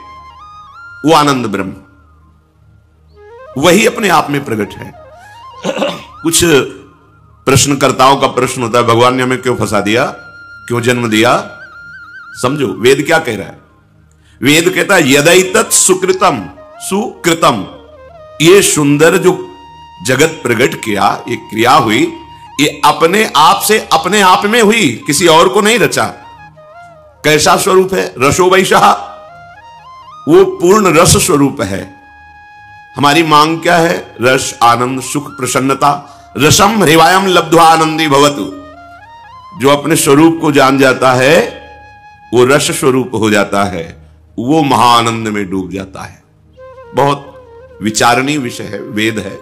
वो आनंद ब्रह्म वही अपने आप में प्रकट है। कुछ प्रश्नकर्ताओं का प्रश्न होता है, भगवान ने हमें क्यों फंसा दिया, क्यों जन्म दिया? समझो वेद क्या कह रहा है। वेद कहता है यदैतत् सुकृतम, सुकृतम, ये सुंदर जो जगत प्रकट किया, ये क्रिया हुई, ये अपने आप से अपने आप में हुई, किसी और को नहीं रचा। कैसा स्वरूप है? रसो वैशा, वो पूर्ण रस स्वरूप है। हमारी मांग क्या है? रस, आनंद, सुख, प्रसन्नता। रसम हृवायम लब्ध्वा आनंदी भवतु। जो अपने स्वरूप को जान जाता है वो रस स्वरूप हो जाता है, वो महाआनंद में डूब जाता है। बहुत विचारणीय विषय है, वेद है।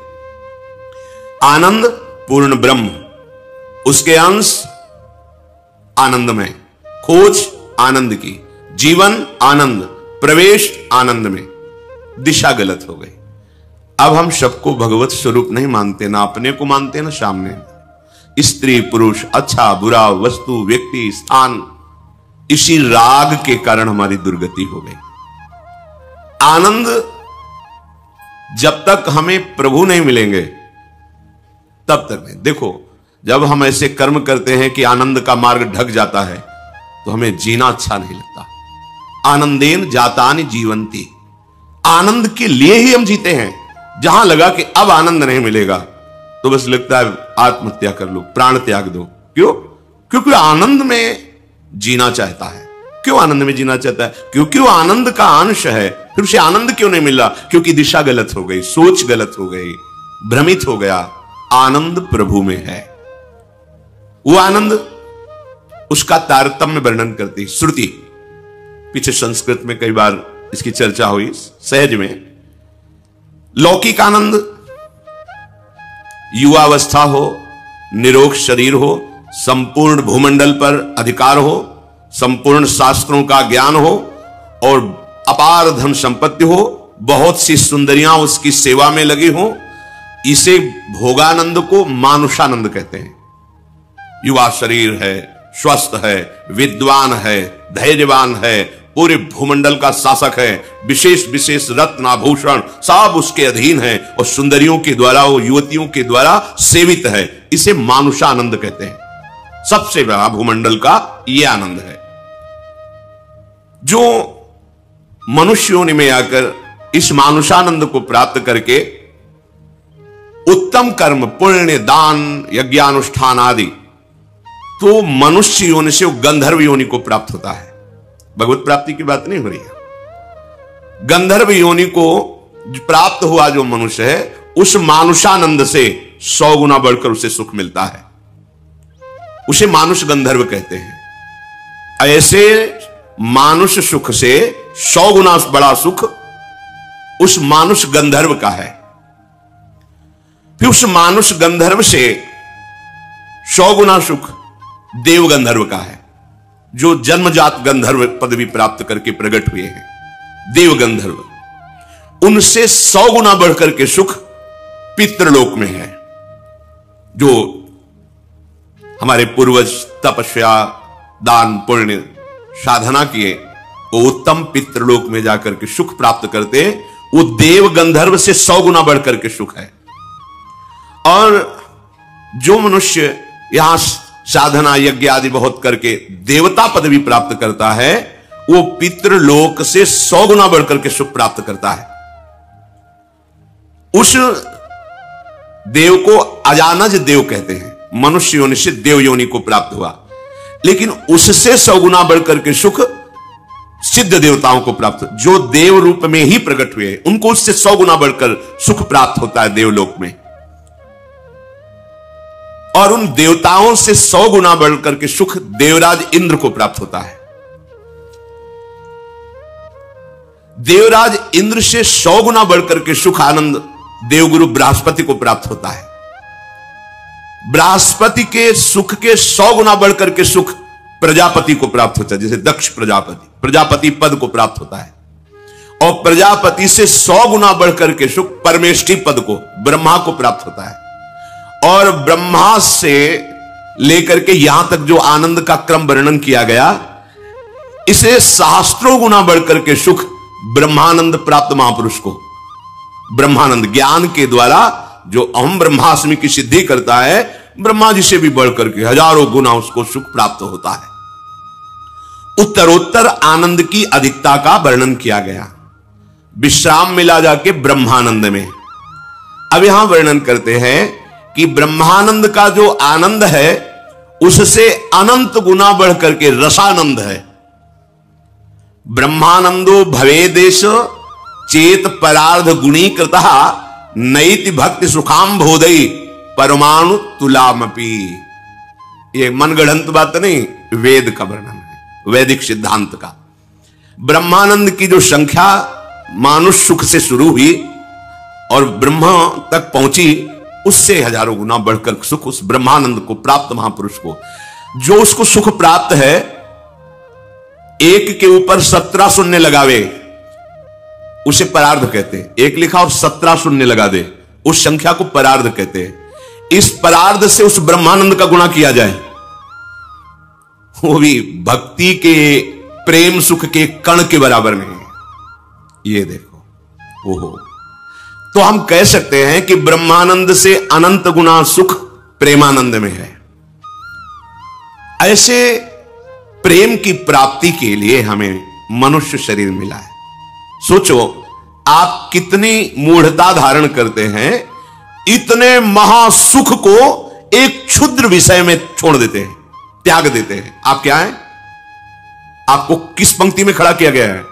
आनंद पूर्ण ब्रह्म, उसके अंश आनंद में, खोज आनंद की, जीवन आनंद, प्रवेश आनंद में। दिशा गलत हो गई। अब हम सबको भगवत स्वरूप नहीं मानते, ना अपने को मानते ना सामने। स्त्री पुरुष, अच्छा बुरा, वस्तु, व्यक्ति, स्थान, इसी राग के कारण हमारी दुर्गति हो गई। आनंद जब तक हमें प्रभु नहीं मिलेंगे तब तक नहीं। देखो, जब हम ऐसे कर्म करते हैं कि आनंद का मार्ग ढक जाता है तो हमें जीना अच्छा नहीं लगता। आनंदेन जातानि जीवंती, आनंद के लिए ही हम जीते हैं। जहां लगा कि अब आनंद नहीं मिलेगा तो बस लगता है आत्महत्या कर लो, प्राण त्याग दो। क्यों? क्योंकि आनंद में जीना चाहता है। क्यों आनंद में जीना चाहता है? क्योंकि वो आनंद का अंश है। फिर उसे आनंद क्यों नहीं मिला? क्योंकि दिशा गलत हो गई, सोच गलत हो गई, भ्रमित हो गया। आनंद प्रभु में है। वो आनंद, उसका तारतम्य वर्णन करती श्रुति। पीछे संस्कृत में कई बार इसकी चर्चा हुई, सहज में। लौकिक आनंद, युवावस्था हो, निरोग शरीर हो, संपूर्ण भूमंडल पर अधिकार हो, संपूर्ण शास्त्रों का ज्ञान हो और अपार धन संपत्ति हो, बहुत सी सुंदरियां उसकी सेवा में लगी हो, इसे भोगानंद को मानुषानंद कहते हैं। युवा शरीर है, स्वस्थ है, विद्वान है, धैर्यवान है, पूरे भूमंडल का शासक है, विशेष विशेष रत्न आभूषण सब उसके अधीन है और सुंदरियों के द्वारा, वो युवतियों के द्वारा सेवित है। इसे मानुषानंद कहते हैं। सबसे बड़ा भूमंडल का यह आनंद है जो मनुष्य योनि में आकर इस मानुषानंद को प्राप्त करके उत्तम कर्म, पुण्य, दान, यज्ञानुष्ठान आदि, तो मनुष्य योनि से गंधर्व योनि को प्राप्त होता है। भगवत प्राप्ति की बात नहीं हो रही है। गंधर्व योनि को प्राप्त हुआ जो मनुष्य है, उस मानुषानंद से 100 गुना बढ़कर उसे सुख मिलता है। उसे मानुष गंधर्व कहते हैं। ऐसे मानुष सुख से 100 गुना बड़ा सुख उस मानुष गंधर्व का है। फिर उस मानुष गंधर्व से 100 गुना सुख देव गंधर्व का है, जो जन्मजात गंधर्व पदवी प्राप्त करके प्रकट हुए हैं, देव गंधर्व। उनसे 100 गुना बढ़कर के सुख पितृलोक में है। जो हमारे पूर्वज तपस्या, दान, पुण्य, साधना किए, वो उत्तम पितृलोक में जाकर के सुख प्राप्त करते, वो देव गंधर्व से 100 गुना बढ़कर के सुख है। और जो मनुष्य यहां साधना, यज्ञ आदि बहुत करके देवता पदवी प्राप्त करता है, वो पितृलोक से 100 गुना बढ़कर के सुख प्राप्त करता है। उस देव को अजानज देव कहते हैं। मनुष्य योनि से देव योनि को प्राप्त हुआ, लेकिन उससे 100 गुना बढ़कर के सुख सिद्ध देवताओं को प्राप्त, जो देव रूप में ही प्रकट हुए, उनको उससे 100 गुना बढ़कर सुख प्राप्त होता है देवलोक में। और उन देवताओं से 100 गुना बढ़कर के सुख देवराज इंद्र को प्राप्त होता है। देवराज इंद्र से 100 गुना बढ़कर के सुख आनंद देवगुरु बृहस्पति को प्राप्त होता है। बृहस्पति के सुख के 100 गुना बढ़कर के सुख प्रजापति को प्राप्त होता है, जैसे दक्ष प्रजापति पद को प्राप्त होता है। और प्रजापति से 100 गुना बढ़कर के सुख परमेष्ठी पद को, ब्रह्मा को प्राप्त होता है। और ब्रह्मा से लेकर के यहां तक जो आनंद का क्रम वर्णन किया गया, इसे सहस्त्रों गुना बढ़कर के सुख ब्रह्मानंद प्राप्त महापुरुष को, ब्रह्मानंद ज्ञान के द्वारा जो अहम ब्रह्मास्मि की सिद्धि करता है, ब्रह्मा जी से भी बढ़कर के हजारों गुना उसको सुख प्राप्त होता है। उत्तरोत्तर आनंद की अधिकता का वर्णन किया गया। विश्राम मिला जाके ब्रह्मानंद में। अब यहां वर्णन करते हैं कि ब्रह्मानंद का जो आनंद है, उससे अनंत गुना बढ़कर के रसानंद है। ब्रह्मानंदो भवेदेश चेत परार्ध गुणीकृता नैति भक्ति सुखाम बोधई परमाणु तुलामपि। ये मनगढ़ंत बात नहीं, वेद का वर्णन है, वैदिक सिद्धांत का। ब्रह्मानंद की जो संख्या मानुष सुख से शुरू हुई और ब्रह्मा तक पहुंची, उससे हजारों गुना बढ़कर सुख उस ब्रह्मानंद को प्राप्त महापुरुष को, जो उसको सुख प्राप्त है, एक के ऊपर 17 शून्य लगावे, उसे परार्ध कहते हैं। एक लिखा और 17 शून्य लगा दे, उस संख्या को परार्ध कहते हैं। इस परार्ध से उस ब्रह्मानंद का गुणा किया जाए, वो भी भक्ति के प्रेम सुख के कण के बराबर नहीं है। ये देखो, ओहो, तो हम कह सकते हैं कि ब्रह्मानंद से अनंत गुना सुख प्रेमानंद में है। ऐसे प्रेम की प्राप्ति के लिए हमें मनुष्य शरीर मिला है। सोचो, आप कितनी मूढ़ता धारण करते हैं, इतने महासुख को एक क्षुद्र विषय में छोड़ देते हैं, त्याग देते हैं। आप क्या हैं? आपको किस पंक्ति में खड़ा किया गया है?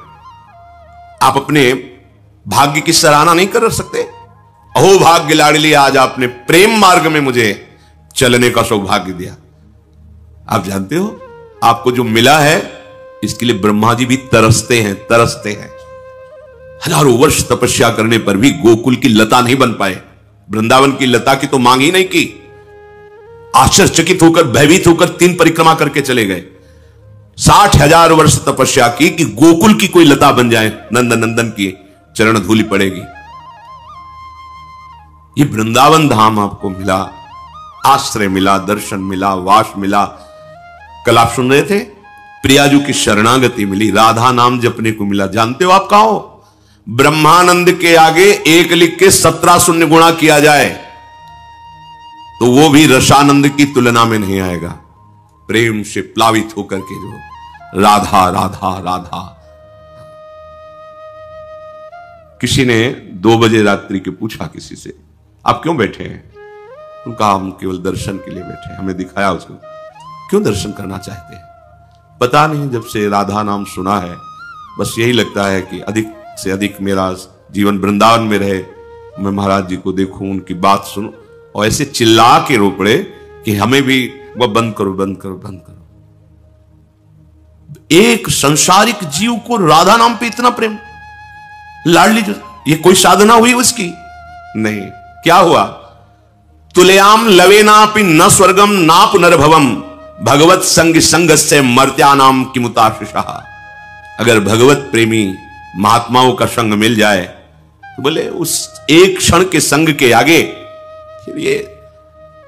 आप अपने भाग्य की सराहना नहीं कर सकते? अहो भाग्य लाडली, आज आपने प्रेम मार्ग में मुझे चलने का सौभाग्य दिया। आप जानते हो, आपको जो मिला है, इसके लिए ब्रह्मा जी भी तरसते हैं। हजारों वर्ष तपस्या करने पर भी गोकुल की लता नहीं बन पाए। वृंदावन की लता की तो मांग ही नहीं की। आश्चर्यचकित होकर, भयभीत होकर 3 परिक्रमा करके चले गए। 60,000 वर्ष तपस्या की कि गोकुल की कोई लता बन जाए, नंदन की चरण धूलि पड़ेगी। ये वृंदावन धाम आपको मिला, आश्रय मिला, दर्शन मिला, वास मिला। कल आप सुन रहे थे, प्रियाजू की शरणागति मिली, राधा नाम जपने को मिला। जानते हो आप कहां हो? ब्रह्मानंद के आगे 1 लिख के 17 शून्य गुणा किया जाए तो वो भी रसानंद की तुलना में नहीं आएगा। प्रेम से प्लावित होकर के जो राधा राधा राधा। किसी ने 2 बजे रात्रि के पूछा किसी से, आप क्यों बैठे हैं? उनका हम केवल दर्शन के लिए बैठे हैं। हमें दिखाया उसको, क्यों दर्शन करना चाहते हैं? पता नहीं, जब से राधा नाम सुना है बस यही लगता है कि अधिक से अधिक मेरा जीवन वृंदावन में रहे, मैं महाराज जी को देखूं, उनकी बात सुनूं, और ऐसे चिल्ला के रो पड़े कि हमें भी वह बंद करो बंद करो बंद करो। एक संसारिक जीव को राधा नाम पे इतना प्रेम, लाडली जो ये कोई साधना हुई उसकी? नहीं। क्या हुआ? तुलयाम लवेनापि न स्वर्गम ना पुनर्भवम भगवत संग संग से मर्त्यानाम किमुताशिषा। अगर भगवत प्रेमी महात्माओं का संग मिल जाए तो बोले उस एक क्षण के संग के आगे फिर ये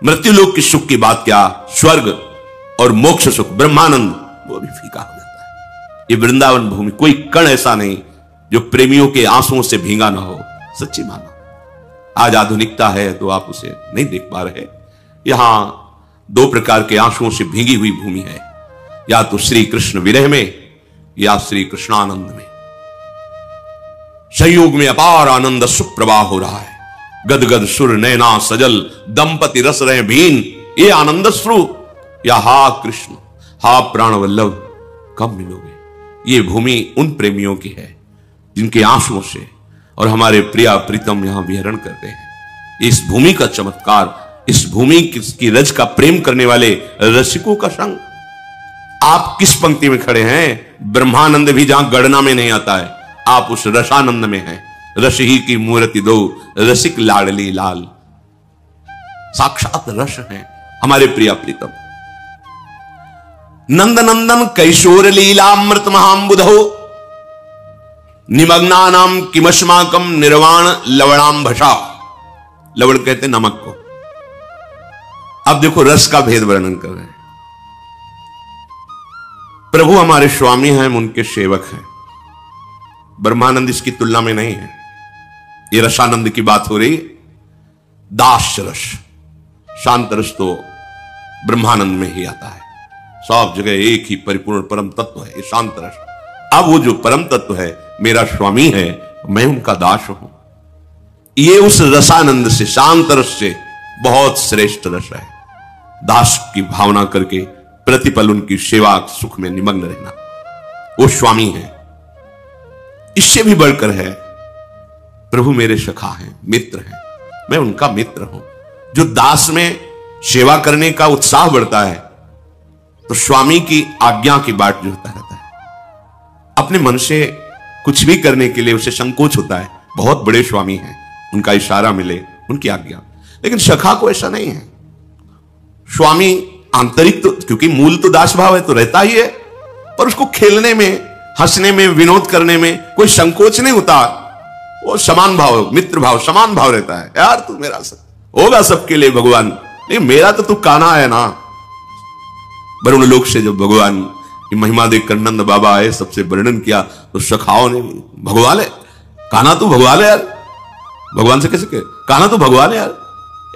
मृत्युलोक की सुख की बात क्या, स्वर्ग और मोक्ष सुख ब्रह्मानंद वो भी फीका हो जाता है। ये वृंदावन भूमि, कोई कण ऐसा नहीं जो प्रेमियों के आंसुओं से भींगा ना हो। सच्ची मानो, आज आधुनिकता है तो आप उसे नहीं देख पा रहे। यहां 2 प्रकार के आंसुओं से भीगी हुई भूमि है, या तो श्री कृष्ण विरह में या श्री कृष्णानंद में। संयोग में अपार आनंद सुप्रवाह हो रहा है, गदगद सुर नैना सजल दंपति रस रहे भीन, ये आनंद श्रु या हा कृष्ण हा प्राण वल्लभ कब मिलोगे। ये भूमि उन प्रेमियों की है जिनके आंसुओं से और हमारे प्रिया प्रीतम यहां विहरण करते हैं। इस भूमि का चमत्कार, इस भूमि की रज का प्रेम करने वाले रसिकों का संग। आप किस पंक्ति में खड़े हैं? ब्रह्मानंद भी जहां गणना में नहीं आता है, आप उस रसानंद में हैं। रस ही की मूर्ति दो रसिक लाडली लाल, साक्षात रस हैं हमारे प्रिया प्रीतम। नंद नंदन कैशोर लीलामृत महाम्बुधो निमग्नानाम किमस्माकम निर्वाण लवणांभषा। लवण कहते नमक को। अब देखो रस का भेद वर्णन कर रहे हैं। प्रभु हमारे स्वामी हैं, हम उनके सेवक हैं। ब्रह्मानंद इसकी तुलना में नहीं है। ये रसानंद की बात हो रही। दास रस, शांत रस तो ब्रह्मानंद में ही आता है। सब जगह एक ही परिपूर्ण परम तत्व है, ये शांत रस। अब वो जो परम तत्व है मेरा स्वामी है, मैं उनका दास हूं। ये उस रसानंद से, शांत रस से बहुत श्रेष्ठ रस है। दास की भावना करके प्रतिपल उनकी सेवा सुख में निमग्न रहना, वो स्वामी है। इससे भी बढ़कर है प्रभु मेरे सखा हैं, मित्र हैं, मैं उनका मित्र हूं। जो दास में सेवा करने का उत्साह बढ़ता है तो स्वामी की आज्ञा की बाट जोता रहता है। अपने मन से कुछ भी करने के लिए उसे संकोच होता है। बहुत बड़े स्वामी हैं, उनका इशारा मिले, उनकी आज्ञा। लेकिन सखा को ऐसा नहीं है। स्वामी आंतरिक तो, क्योंकि मूल तो दास भाव है तो रहता ही है, पर उसको खेलने में, हंसने में, विनोद करने में कोई संकोच नहीं होता। वो समान भाव, मित्र भाव, समान भाव रहता है। यार तू मेरा सब होगा, सबके लिए भगवान, लेकिन मेरा तो तू कान्हा है ना। वरुण लोक से जब भगवान की महिमा देखकर नंद बाबा आए, सबसे वर्णन किया तो सखाओं ने, भगवान है कान्हा, तू भगवान है यार। भगवान से कैसे कहे कान्हा तू भगवान है यार?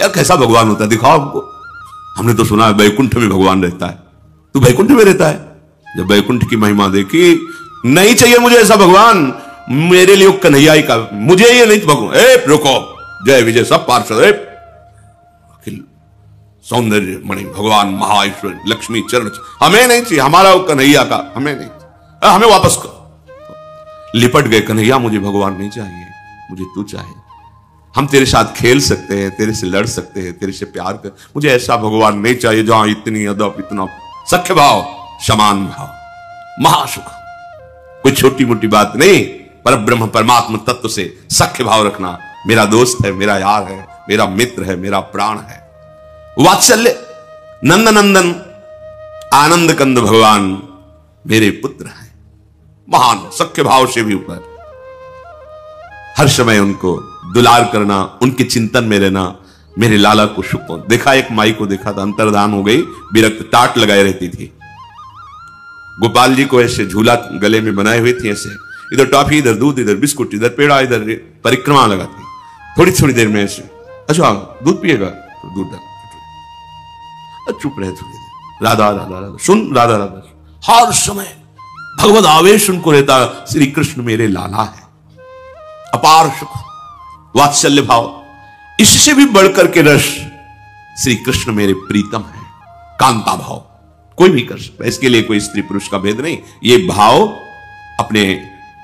यार कैसा भगवान होता है, दिखाओ हमको। हमने तो सुना है बैकुंठ में भगवान रहता है, तू बैकुंठ में रहता है। जब बैकुंठ की महिमा देखी, नहीं चाहिए मुझे ऐसा भगवान, मेरे लिए कन्हैया का, मुझे ये नहीं भगवान। ए रुको, जय विजय सब पार्षद, अखिल सौंदर्य मणि भगवान महाईश्वर लक्ष्मी चरण, हमें नहीं चाहिए, हमारा कन्हैया का हमें नहीं, हमें वापस करो। लिपट गए, कन्हैया मुझे भगवान नहीं चाहिए, मुझे तू चाहिए। हम तेरे साथ खेल सकते हैं, तेरे से लड़ सकते हैं, तेरे से प्यार कर, मुझे ऐसा भगवान नहीं चाहिए जहां इतनी अदब, इतना सख्य भाव, समान भाव, महासुख। कोई छोटी मोटी बात नहीं, पर ब्रह्म परमात्मा तत्व से सख्य भाव रखना। मेरा दोस्त है, मेरा यार है, मेरा मित्र है, मेरा प्राण है। वात्सल्य, नंद नंदन आनंद कंद भगवान मेरे पुत्र हैं, महान सख्य भाव से भी ऊपर। हर समय उनको दुलार करना, उनके चिंतन में रहना, मेरे लाला को सुख। देखा एक माई को देखा था, अंतर्धान हो गई, विरक्त, टाट लगाए रहती थी। गोपाल जी को ऐसे झूला गले में बनाए हुए थे, ऐसे इधर टॉफी, इधर दूध, इधर बिस्कुट, इधर पेड़ा, इधर परिक्रमा लगाती। थोड़ी थोड़ी देर में ऐसे, अच्छा दूध पिएगा तो दूध डाल, चुप रहे थोड़ी देर, राधा राधा राधा सुन, राधा राधा। हर समय भगवत आवेश उनको रहता, श्री कृष्ण मेरे लाला है, अपार सुख, वात्सल्य भाव। इससे भी बढ़कर के रस, श्री कृष्ण मेरे प्रीतम है, कांता भाव कोई भी कर सकता है। इसके लिए कोई स्त्री पुरुष का भेद नहीं, ये भाव अपने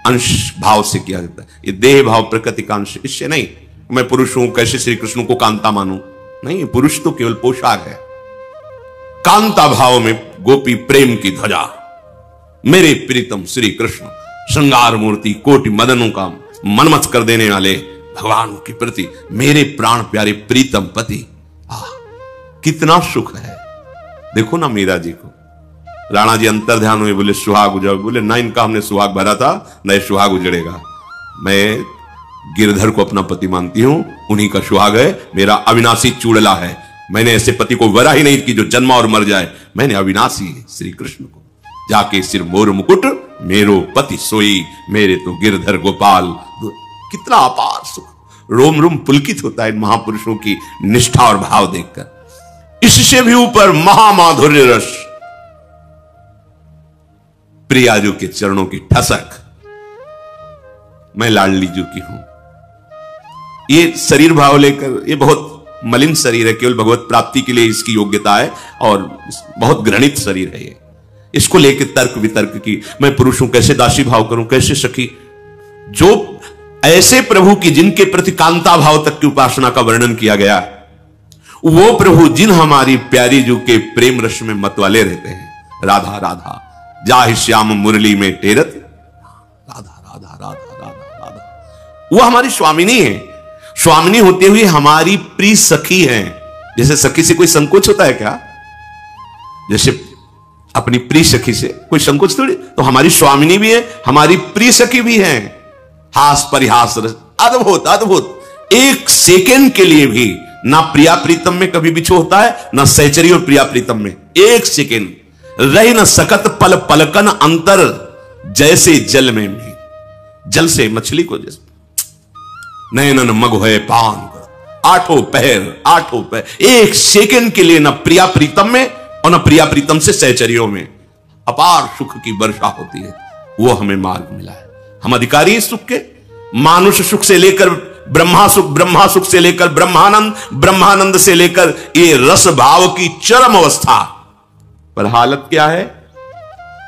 अंश भाव से किया जाता है। ये देह भाव प्रकृति का अंश, इससे नहीं मैं पुरुष हूं कैसे श्री कृष्ण को कांता मानूं, नहीं, पुरुष तो केवल पोशाक है। कांता भाव में गोपी प्रेम की ध्वजा, मेरे प्रीतम श्री कृष्ण, श्रृंगार मूर्ति, कोटि मदनों का मनमथ कर देने वाले भगवान के प्रति मेरे प्राण प्यारे प्रीतम पति। कितना सुख है। देखो ना मीरा जी को, राणा जी अंतर ध्यान हुए, बोले सुहाग उजाड़, बोले ना इनका हमने सुहाग भरा था, न ये सुहाग उजड़ेगा। मैं गिरधर को अपना पति मानती हूं, उन्हीं का सुहाग है, मेरा अविनाशी चूड़ला है। मैंने ऐसे पति को वरा ही नहीं कि जो जन्मा और मर जाए, मैंने अविनाशी श्री कृष्ण को, जाके सिर मोर मुकुट मेरो पति सोई, मेरे तो गिरधर गोपाल। कितना अपार सुख, रोम रोम पुलकित होता है इन महापुरुषों की निष्ठा और भाव देखकर। इससे भी ऊपर महामाधुर्य रस, प्रियाजू के चरणों की ठसक, मैं लाडली जू की हूं। ये शरीर भाव लेकर, ये बहुत मलिन शरीर है, केवल भगवत प्राप्ति के लिए इसकी योग्यता है और बहुत घृणित शरीर है ये। इसको लेकर तर्क वितर्क की, मैं पुरुष हूं कैसे दासी भाव करूं, कैसे सखी। जो ऐसे प्रभु की जिनके प्रति कांता भाव तक की उपासना का वर्णन किया गया, वो प्रभु जिन हमारी प्यारी जू के प्रेम रस में मतवाले रहते हैं। राधा राधा जाहि श्याम मुरली में टेरत, राधा राधा राधा राधा राधा, वो हमारी स्वामिनी है। स्वामिनी होते हुए हमारी प्रिय सखी है। जैसे सखी से कोई संकोच होता है क्या? जैसे अपनी प्रिय सखी से कोई संकोच थोड़ी, तो हमारी स्वामिनी भी है, हमारी प्रिय सखी भी है। हास परिहास रस, अद्भुत अद्भुत। एक सेकेंड के लिए भी ना प्रिया प्रीतम में कभी बिछो होता है, ना सहचरी और प्रिया प्रीतम में एक सेकेंड रही न सकत पल पलकन अंतर, जैसे जल में भी, जल से मछली को जैसे नयनन मग है पान कर, आठों पहर एक सेकेंड के लिए न प्रिया प्रीतम में और न प्रिया प्रीतम से सहचरियों में अपार सुख की वर्षा होती है। वो हमें मार्ग मिला है, हम अधिकारी हैं सुख के। मानुष सुख से लेकर ब्रह्मा सुख, ब्रह्मा सुख से लेकर ब्रह्मानंद, ब्रह्मानंद से लेकर ये रस भाव की चरम अवस्था। पर हालत क्या है?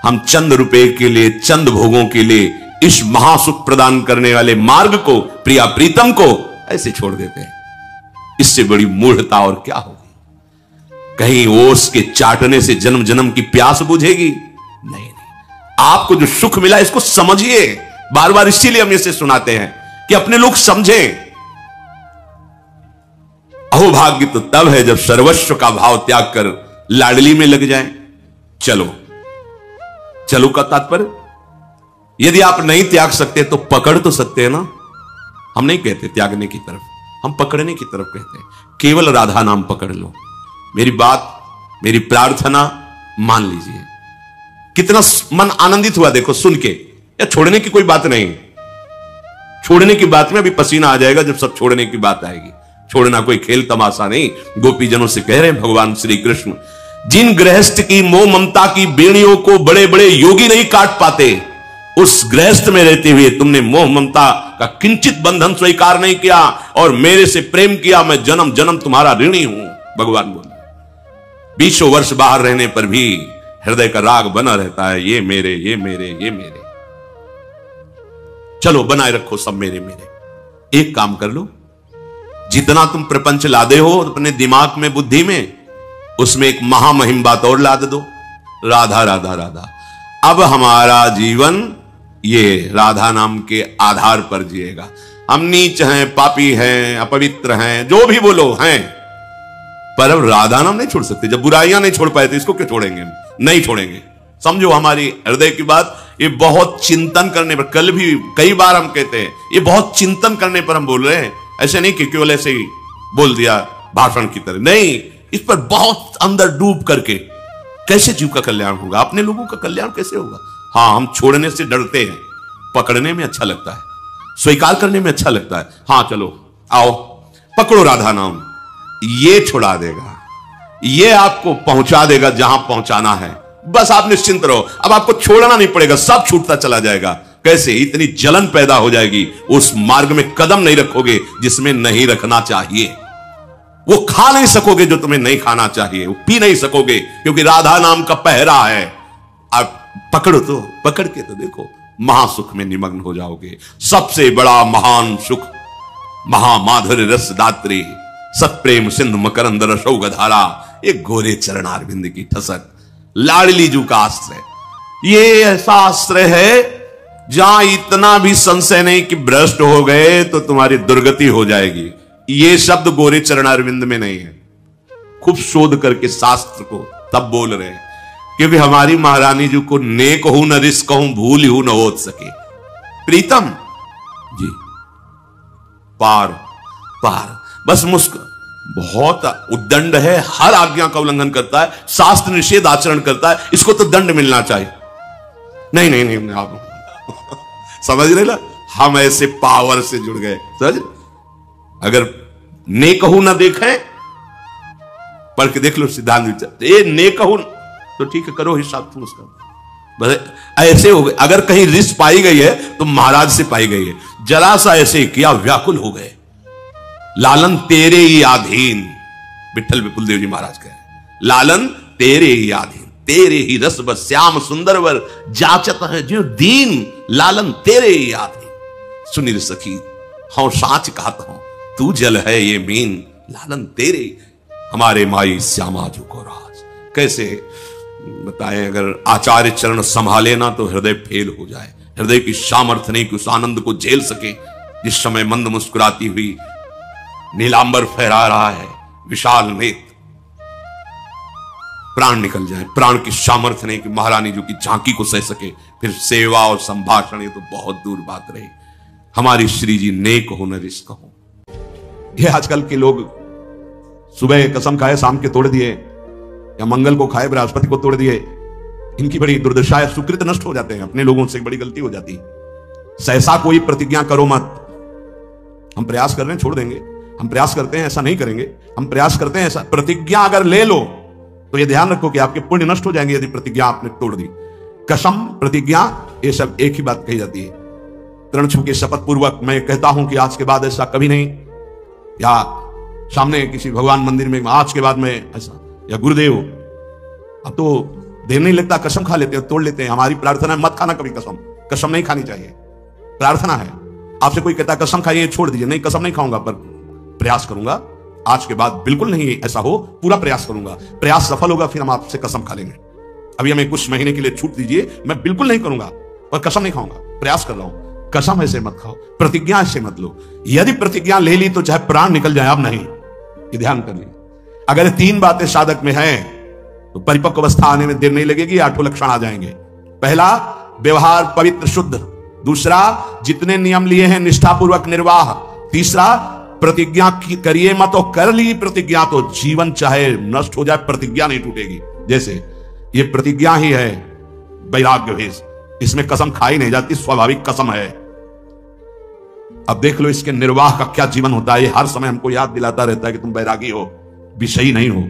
हम चंद रुपए के लिए, चंद भोगों के लिए इस महासुख प्रदान करने वाले मार्ग को, प्रिया प्रीतम को ऐसे छोड़ देते हैं। इससे बड़ी मूढ़ता और क्या होगी? कहीं ओस के चाटने से जन्म जन्म की प्यास बुझेगी? नहीं, आपको जो सुख मिला इसको समझिए। बार बार इसीलिए हम इसे सुनाते हैं कि अपने लोग समझें। अहोभाग्य तो तब है जब सर्वस्व का भाव त्याग कर लाडली में लग जाए। चलो चलो का तात्पर्य, यदि आप नहीं त्याग सकते तो पकड़ तो सकते हैं ना। हम नहीं कहते त्यागने की तरफ, हम पकड़ने की तरफ कहते हैं। केवल राधा नाम पकड़ लो। मेरी बात, मेरी प्रार्थना मान लीजिए। कितना मन आनंदित हुआ देखो सुन के। या छोड़ने की कोई बात नहीं, छोड़ने की बात में अभी पसीना आ जाएगा जब सब छोड़ने की बात आएगी। छोड़ना कोई खेल तमाशा नहीं। गोपीजनों से कह रहे हैं भगवान श्री कृष्ण, जिन गृहस्थ की मोह ममता की बेड़ियों को बड़े बड़े योगी नहीं काट पाते, उस गृहस्थ में रहते हुए तुमने मोह ममता का किंचित बंधन स्वीकार नहीं किया और मेरे से प्रेम किया। मैं जन्म जन्म तुम्हारा ऋणी हूं। भगवान बोले, 20 वर्ष बाहर रहने पर भी हृदय का राग बना रहता है, ये मेरे, ये मेरे, ये मेरे। चलो बनाए रखो सब मेरे मेरे। एक काम कर लो, जितना तुम प्रपंच लादे हो अपने दिमाग में, बुद्धि में, उसमें एक महामहिम बात और लाद दो, राधा राधा राधा। अब हमारा जीवन ये राधा नाम के आधार पर जिएगा। हम नीच हैं, पापी हैं, अपवित्र हैं, जो भी बोलो हैं, पर अब राधा नाम नहीं छोड़ सकते। जब बुराइयां नहीं छोड़ पाए तो इसको क्यों छोड़ेंगे? नहीं छोड़ेंगे। समझो हमारी हृदय की बात। ये बहुत चिंतन करने पर, कल भी कई बार हम कहते हैं, ये बहुत चिंतन करने पर हम बोल रहे हैं। ऐसे नहीं कि केवल ऐसे ही बोल दिया भाषण की तरह, नहीं, इस पर बहुत अंदर डूब करके कैसे जीव का कल्याण होगा? अपने लोगों का कल्याण कैसे होगा? हाँ, हम छोड़ने से डरते हैं, पकड़ने में अच्छा लगता है, स्वीकार करने में अच्छा लगता है। हाँ चलो आओ पकड़ो राधा नाम, ये छुड़ा देगा, ये आपको पहुंचा देगा जहां पहुंचाना है। बस आप निश्चिंत रहो, अब आपको छोड़ना नहीं पड़ेगा, सब छूटता चला जाएगा। कैसे? इतनी जलन पैदा हो जाएगी, उस मार्ग में कदम नहीं रखोगे जिसमें नहीं रखना चाहिए, वो खा नहीं सकोगे जो तुम्हें नहीं खाना चाहिए, वो पी नहीं सकोगे, क्योंकि राधा नाम का पहरा है। आप पकड़ो तो, पकड़ के तो देखो, महासुख में निमग्न हो जाओगे। सबसे बड़ा महान सुख, महामाधुर्य रस दात्री, सत्प्रेम सिंधु मकरंद रसौगधारा, एक गोरे चरणारविंद की ठसक, लाडली जू का आश्रय। ये ऐसा आश्रय है जहां इतना भी संशय नहीं कि भ्रष्ट हो गए तो तुम्हारी दुर्गति हो जाएगी। ये शब्द गोरे चरणारविंद में नहीं है, खूब शोध करके शास्त्र को तब बोल रहे हैं, क्योंकि हमारी महारानी जी को ने कहूं न रिस कहूं, भूल हूं न हो सके। प्रीतम जी पार पार, बस मुस्क, बहुत उद्दंड है, हर आज्ञा का उल्लंघन करता है, शास्त्र निषेध आचरण करता है, इसको तो दंड मिलना चाहिए। नहीं नहीं नहीं, आप समझ रहे ना, हम ऐसे पावर से जुड़ गए। समझ, अगर ने कहूं ना देखें, पढ़ के देख लो सिद्धांत विचार, ये ने कहूं तो ठीक है, करो हिसाब तुम उसका, बस ऐसे हो गए। अगर कहीं रिस पाई गई है तो महाराज से पाई गई है, जरा सा ऐसे किया व्याकुल हो गए। लालन तेरे ही आधीन, विठल विपुल देव जी महाराज कह रहे, लालन तेरे ही आधीन, तेरे ही रस बस श्याम सुंदरवर जाचत है जो दीन, लालन तेरे ही आधीन। सुनील सखी हाँ साच कहता हूं, तू जल है ये मीन, लालन तेरे हमारे माई श्यामा जो को राज। कैसे बताएं, अगर आचार्य चरण संभाले ना तो हृदय फेल हो जाए। हृदय की सामर्थ्य नहीं कि उस आनंद को झेल सके जिस समय मंद मुस्कुराती हुई नीलांबर फहरा रहा है, विशाल नेत्र, प्राण निकल जाए। प्राण की सामर्थ्य नहीं कि महारानी जी की झांकी को सह सके, फिर सेवा और संभाषण ये तो बहुत दूर बात रही। हमारी श्री जी ने कहो न रिस कहो। ये आजकल के लोग सुबह कसम खाए शाम के तोड़ दिए, या मंगल को खाए बृहस्पति को तोड़ दिए, इनकी बड़ी दुर्दशा है, सुकृत नष्ट हो जाते हैं, अपने लोगों से बड़ी गलती हो जाती है। सहसा कोई प्रतिज्ञा करो मत। हम प्रयास कर रहे हैं छोड़ देंगे, हम प्रयास करते हैं ऐसा नहीं करेंगे, हम प्रयास करते हैं ऐसा। प्रतिज्ञा अगर ले लो तो ये ध्यान रखो कि आपके पुण्य नष्ट हो जाएंगे यदि प्रतिज्ञा आपने तोड़ दी। कसम, प्रतिज्ञा, ये सब एक ही बात कही जाती है। तृण छू के शपथ पूर्वक मैं कहता हूं कि आज के बाद ऐसा कभी नहीं, या सामने किसी भगवान मंदिर में आज के बाद में ऐसा, या गुरुदेव अब तो देर नहीं लगता कसम खा लेते हैं, तोड़ लेते हैं। हमारी प्रार्थना है मत खाना कभी कसम, कसम नहीं खानी चाहिए, प्रार्थना है। आपसे कोई कहता है कसम खाइए, छोड़ दीजिए, नहीं कसम नहीं खाऊंगा पर प्रयास करूंगा, आज के बाद बिल्कुल नहीं ऐसा हो, पूरा प्रयास करूंगा। प्रयास सफल होगा फिर हम आपसे कसम खा लेंगे। अभी हमें कुछ महीने के लिए छूट दीजिए, मैं बिल्कुल नहीं करूंगा और कसम नहीं खाऊंगा, प्रयास कर रहा हूं। कसम ऐसे मत खाओ, प्रतिज्ञा ऐसे मत लो। यदि प्रतिज्ञा ले ली तो चाहे प्राण निकल जाए, अब नहीं, ये ध्यान कर लीजिए। अगर तीन बातें साधक में हैं तो परिपक्व अवस्था आने में देर नहीं लगेगी, आठों लक्षण आ जाएंगे। पहला, व्यवहार पवित्र शुद्ध। दूसरा, जितने नियम लिए हैं निष्ठापूर्वक निर्वाह। तीसरा, प्रतिज्ञा करिए मत, और कर ली प्रतिज्ञा तो जीवन चाहे नष्ट हो जाए प्रतिज्ञा नहीं टूटेगी। जैसे ये प्रतिज्ञा ही है वैराग्य भेष, इसमें कसम खाई नहीं जाती, स्वाभाविक कसम है। अब देख लो इसके निर्वाह का क्या जीवन होता है। ये हर समय हमको याद दिलाता रहता है कि तुम वैरागी हो, विषयी नहीं हो,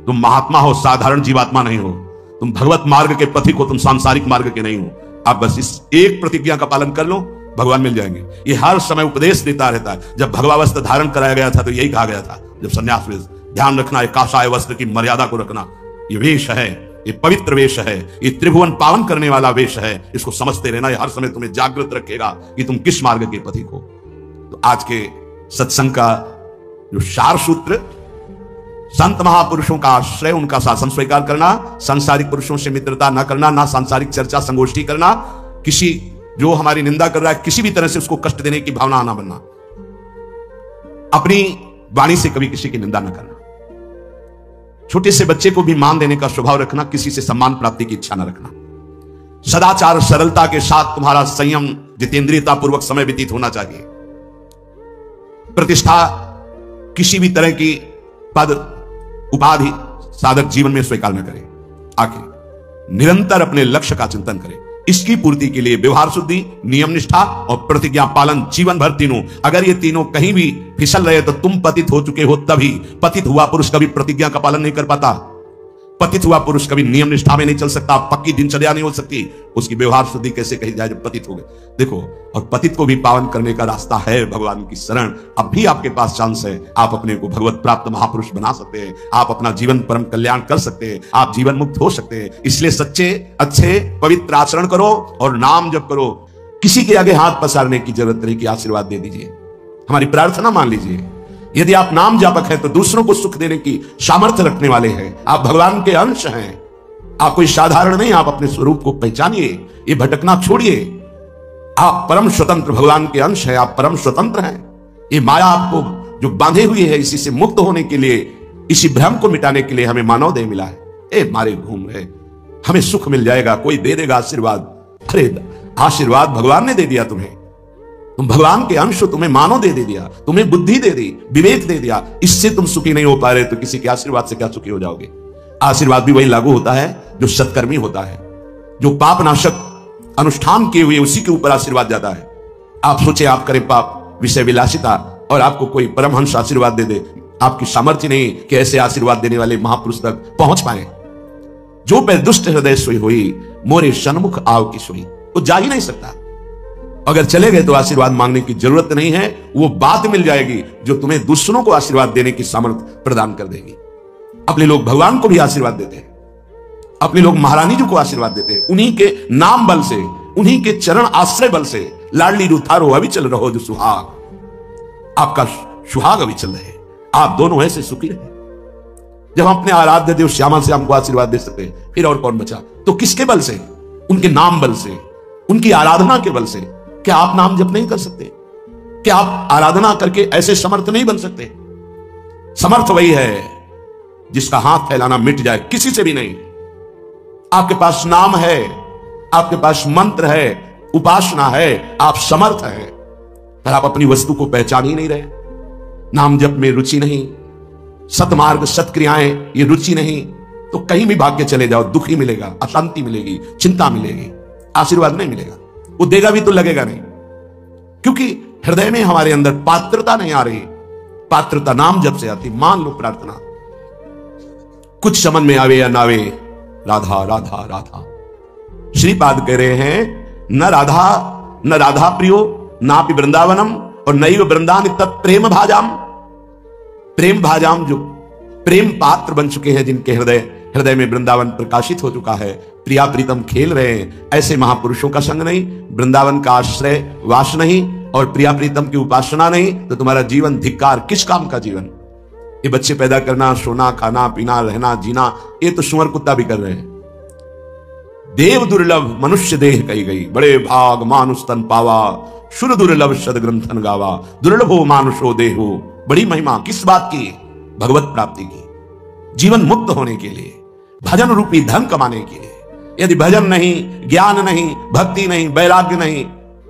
तुम महात्मा हो, साधारण जीवात्मा नहीं हो, तुम भगवत मार्ग के पथिक हो, तुम सांसारिक मार्ग के नहीं हो। आप बस इस एक प्रतिज्ञा का पालन कर लो, भगवान मिल जाएंगे। ये हर समय उपदेश देता रहता है। जब भगवा वस्त्र धारण कराया गया था तो यही कहा गया था, जब संन्यास वेश, ध्यान रखना है काषाय वस्त्र की मर्यादा को रखना। ये वेश है, ये पवित्र वेश है, ये त्रिभुवन पावन करने वाला वेश है, इसको समझते रहना। ये हर समय तुम्हें जागृत रखेगा कि तुम किस मार्ग के पथिक हो। तो आज के सत्संग का जो सार सूत्र, संत महापुरुषों का आश्रय, उनका शासन स्वीकार करना, सांसारिक पुरुषों से मित्रता न करना, ना सांसारिक चर्चा संगोष्ठी करना, किसी जो हमारी निंदा कर रहा है किसी भी तरह से उसको कष्ट देने की भावना आना बनना, अपनी वाणी से कभी किसी की निंदा न करना, छोटे से बच्चे को भी मान देने का स्वभाव रखना, किसी से सम्मान प्राप्ति की इच्छा न रखना, सदाचार सरलता के साथ तुम्हारा संयम जितेंद्रियता पूर्वक समय व्यतीत होना चाहिए, प्रतिष्ठा किसी भी तरह की पद उपाधि साधक जीवन में स्वीकार न करे, आखिर निरंतर अपने लक्ष्य का चिंतन करें। इसकी पूर्ति के लिए व्यवहार शुद्धि, नियम निष्ठा और प्रतिज्ञा पालन जीवन भर तीनों। अगर ये तीनों कहीं भी फिसल रहे तो तुम पतित हो चुके हो। तभी पतित हुआ पुरुष कभी प्रतिज्ञा का पालन नहीं कर पाता, पतित हुआ पुरुष कभी नियम निष्ठा में नहीं चल सकता, पक्की दिनचर्या नहीं हो सकती। उसकी व्यवहार शुद्धि कैसे कही जाए जब पतित हो गए। देखो, और पतित को भी पावन करने का रास्ता है भगवान की शरण। अब भी आपके पास चांस है, आप अपने को भगवत प्राप्त महापुरुष बना सकते हैं, आप अपना जीवन परम कल्याण कर सकते हैं, आप जीवन मुक्त हो सकते हैं। इसलिए सच्चे अच्छे पवित्र आचरण करो और नाम जप करो। किसी के आगे हाथ पसारने की जरूरत नहीं कि आशीर्वाद दे दीजिए, हमारी प्रार्थना मान लीजिए। यदि आप नाम जापक हैं तो दूसरों को सुख देने की सामर्थ्य रखने वाले हैं। आप भगवान के अंश हैं, आप कोई साधारण नहीं। आप अपने स्वरूप को पहचानिए, ये भटकना छोड़िए। आप परम स्वतंत्र भगवान के अंश हैं, आप परम स्वतंत्र हैं। ये माया आपको जो बांधे हुई है, इसी से मुक्त होने के लिए, इसी भ्रम को मिटाने के लिए हमें मानव देह मिला है। ए मारे घूम रहे, हमें सुख मिल जाएगा, कोई दे देगा आशीर्वाद। अरे आशीर्वाद भगवान ने दे दिया तुम्हें, तुम भगवान के अंश हो, तुम्हें मानव दे दिया, तुम्हें बुद्धि दे दी, विवेक दे दिया। इससे तुम सुखी नहीं हो पा रहे तो किसी के आशीर्वाद से क्या सुखी हो जाओगे। आशीर्वाद भी वही लागू होता है जो सत्कर्मी होता है, जो पाप नाशक अनुष्ठान किए हुए उसी के ऊपर आशीर्वाद जाता है। आप सोचे आप करें पाप, विषय विलासिता, और आपको कोई परमहंस आशीर्वाद दे दे, आपकी सामर्थ्य नहीं कि ऐसे आशीर्वाद देने वाले महापुरुष तक पहुंच पाए। जो पे दुष्ट हृदय सोई हुई, मोरे सन्मुख आव की सोई, वो जा ही नहीं सकता। अगर चले गए तो आशीर्वाद मांगने की जरूरत नहीं है, वो बात मिल जाएगी जो तुम्हें दूसरों को आशीर्वाद देने की सामर्थ्य प्रदान कर देगी। अपने लोग भगवान को भी आशीर्वाद देते हैं, अपने लोग महारानी जी को आशीर्वाद देते हैं, उन्हीं के नाम बल से, उन्हीं के चरण आश्रय बल से। लाडली रुथारो अविचल रहो जो सुहाग, आपका सुहाग अविचल रहे, आप दोनों ऐसे सुखी रहे। जब हम अपने आराध्य देव श्यामा से हमको आशीर्वाद दे सकते हैं, फिर और कौन बचा। तो किसके बल से? उनके नाम बल से, उनकी आराधना के बल से। क्या आप नाम जप नहीं कर सकते? क्या आप आराधना करके ऐसे समर्थ नहीं बन सकते? समर्थ वही है जिसका हाथ फैलाना मिट जाए, किसी से भी नहीं। आपके पास नाम है, आपके पास मंत्र है, उपासना है, आप समर्थ हैं, पर आप अपनी वस्तु को पहचान ही नहीं रहे। नाम जप में रुचि नहीं, सतमार्ग सत्क्रियाएं ये रुचि नहीं, तो कहीं भी भाग के चले जाओ, दुख ही मिलेगा, अशांति मिलेगी, चिंता मिलेगी, आशीर्वाद नहीं मिलेगा। वो देगा भी तो लगेगा नहीं, क्योंकि हृदय में हमारे अंदर पात्रता नहीं आ रही। पात्रता नाम जब से आती। मान लो प्रार्थना, कुछ समझ में आवे या ना आवे, राधा राधा राधा। श्रीपाद कह रहे हैं, न राधा प्रियो नापि वृंदावनम और नैव वृंदान तत् प्रेम भाजाम। प्रेम भाजाम, जो प्रेम पात्र बन चुके हैं, जिनके हृदय में वृंदावन प्रकाशित हो चुका है, प्रिया प्रीतम खेल रहे हैं, ऐसे महापुरुषों का संग नहीं, वृंदावन का आश्रय वास नहीं और प्रिया प्रीतम की उपासना नहीं, तो तुम्हारा जीवन धिक्कार। किस काम का जीवन? ये बच्चे पैदा करना, सोना, खाना, पीना, रहना, जीना, ये तो सुअर कुत्ता भी कर रहे हैं। देव दुर्लभ मनुष्य देह कही गई, बड़े भाग मानुष तन पावा, सुर दुर्लभ सदग्रंथन गावा, दुर्लभो मानुषो देहो। बड़ी महिमा किस बात की? भगवत प्राप्ति की, जीवन मुक्त होने के लिए, भजन रूपी धन कमाने के लिए। यदि भजन नहीं, ज्ञान नहीं, भक्ति नहीं, वैराग्य नहीं,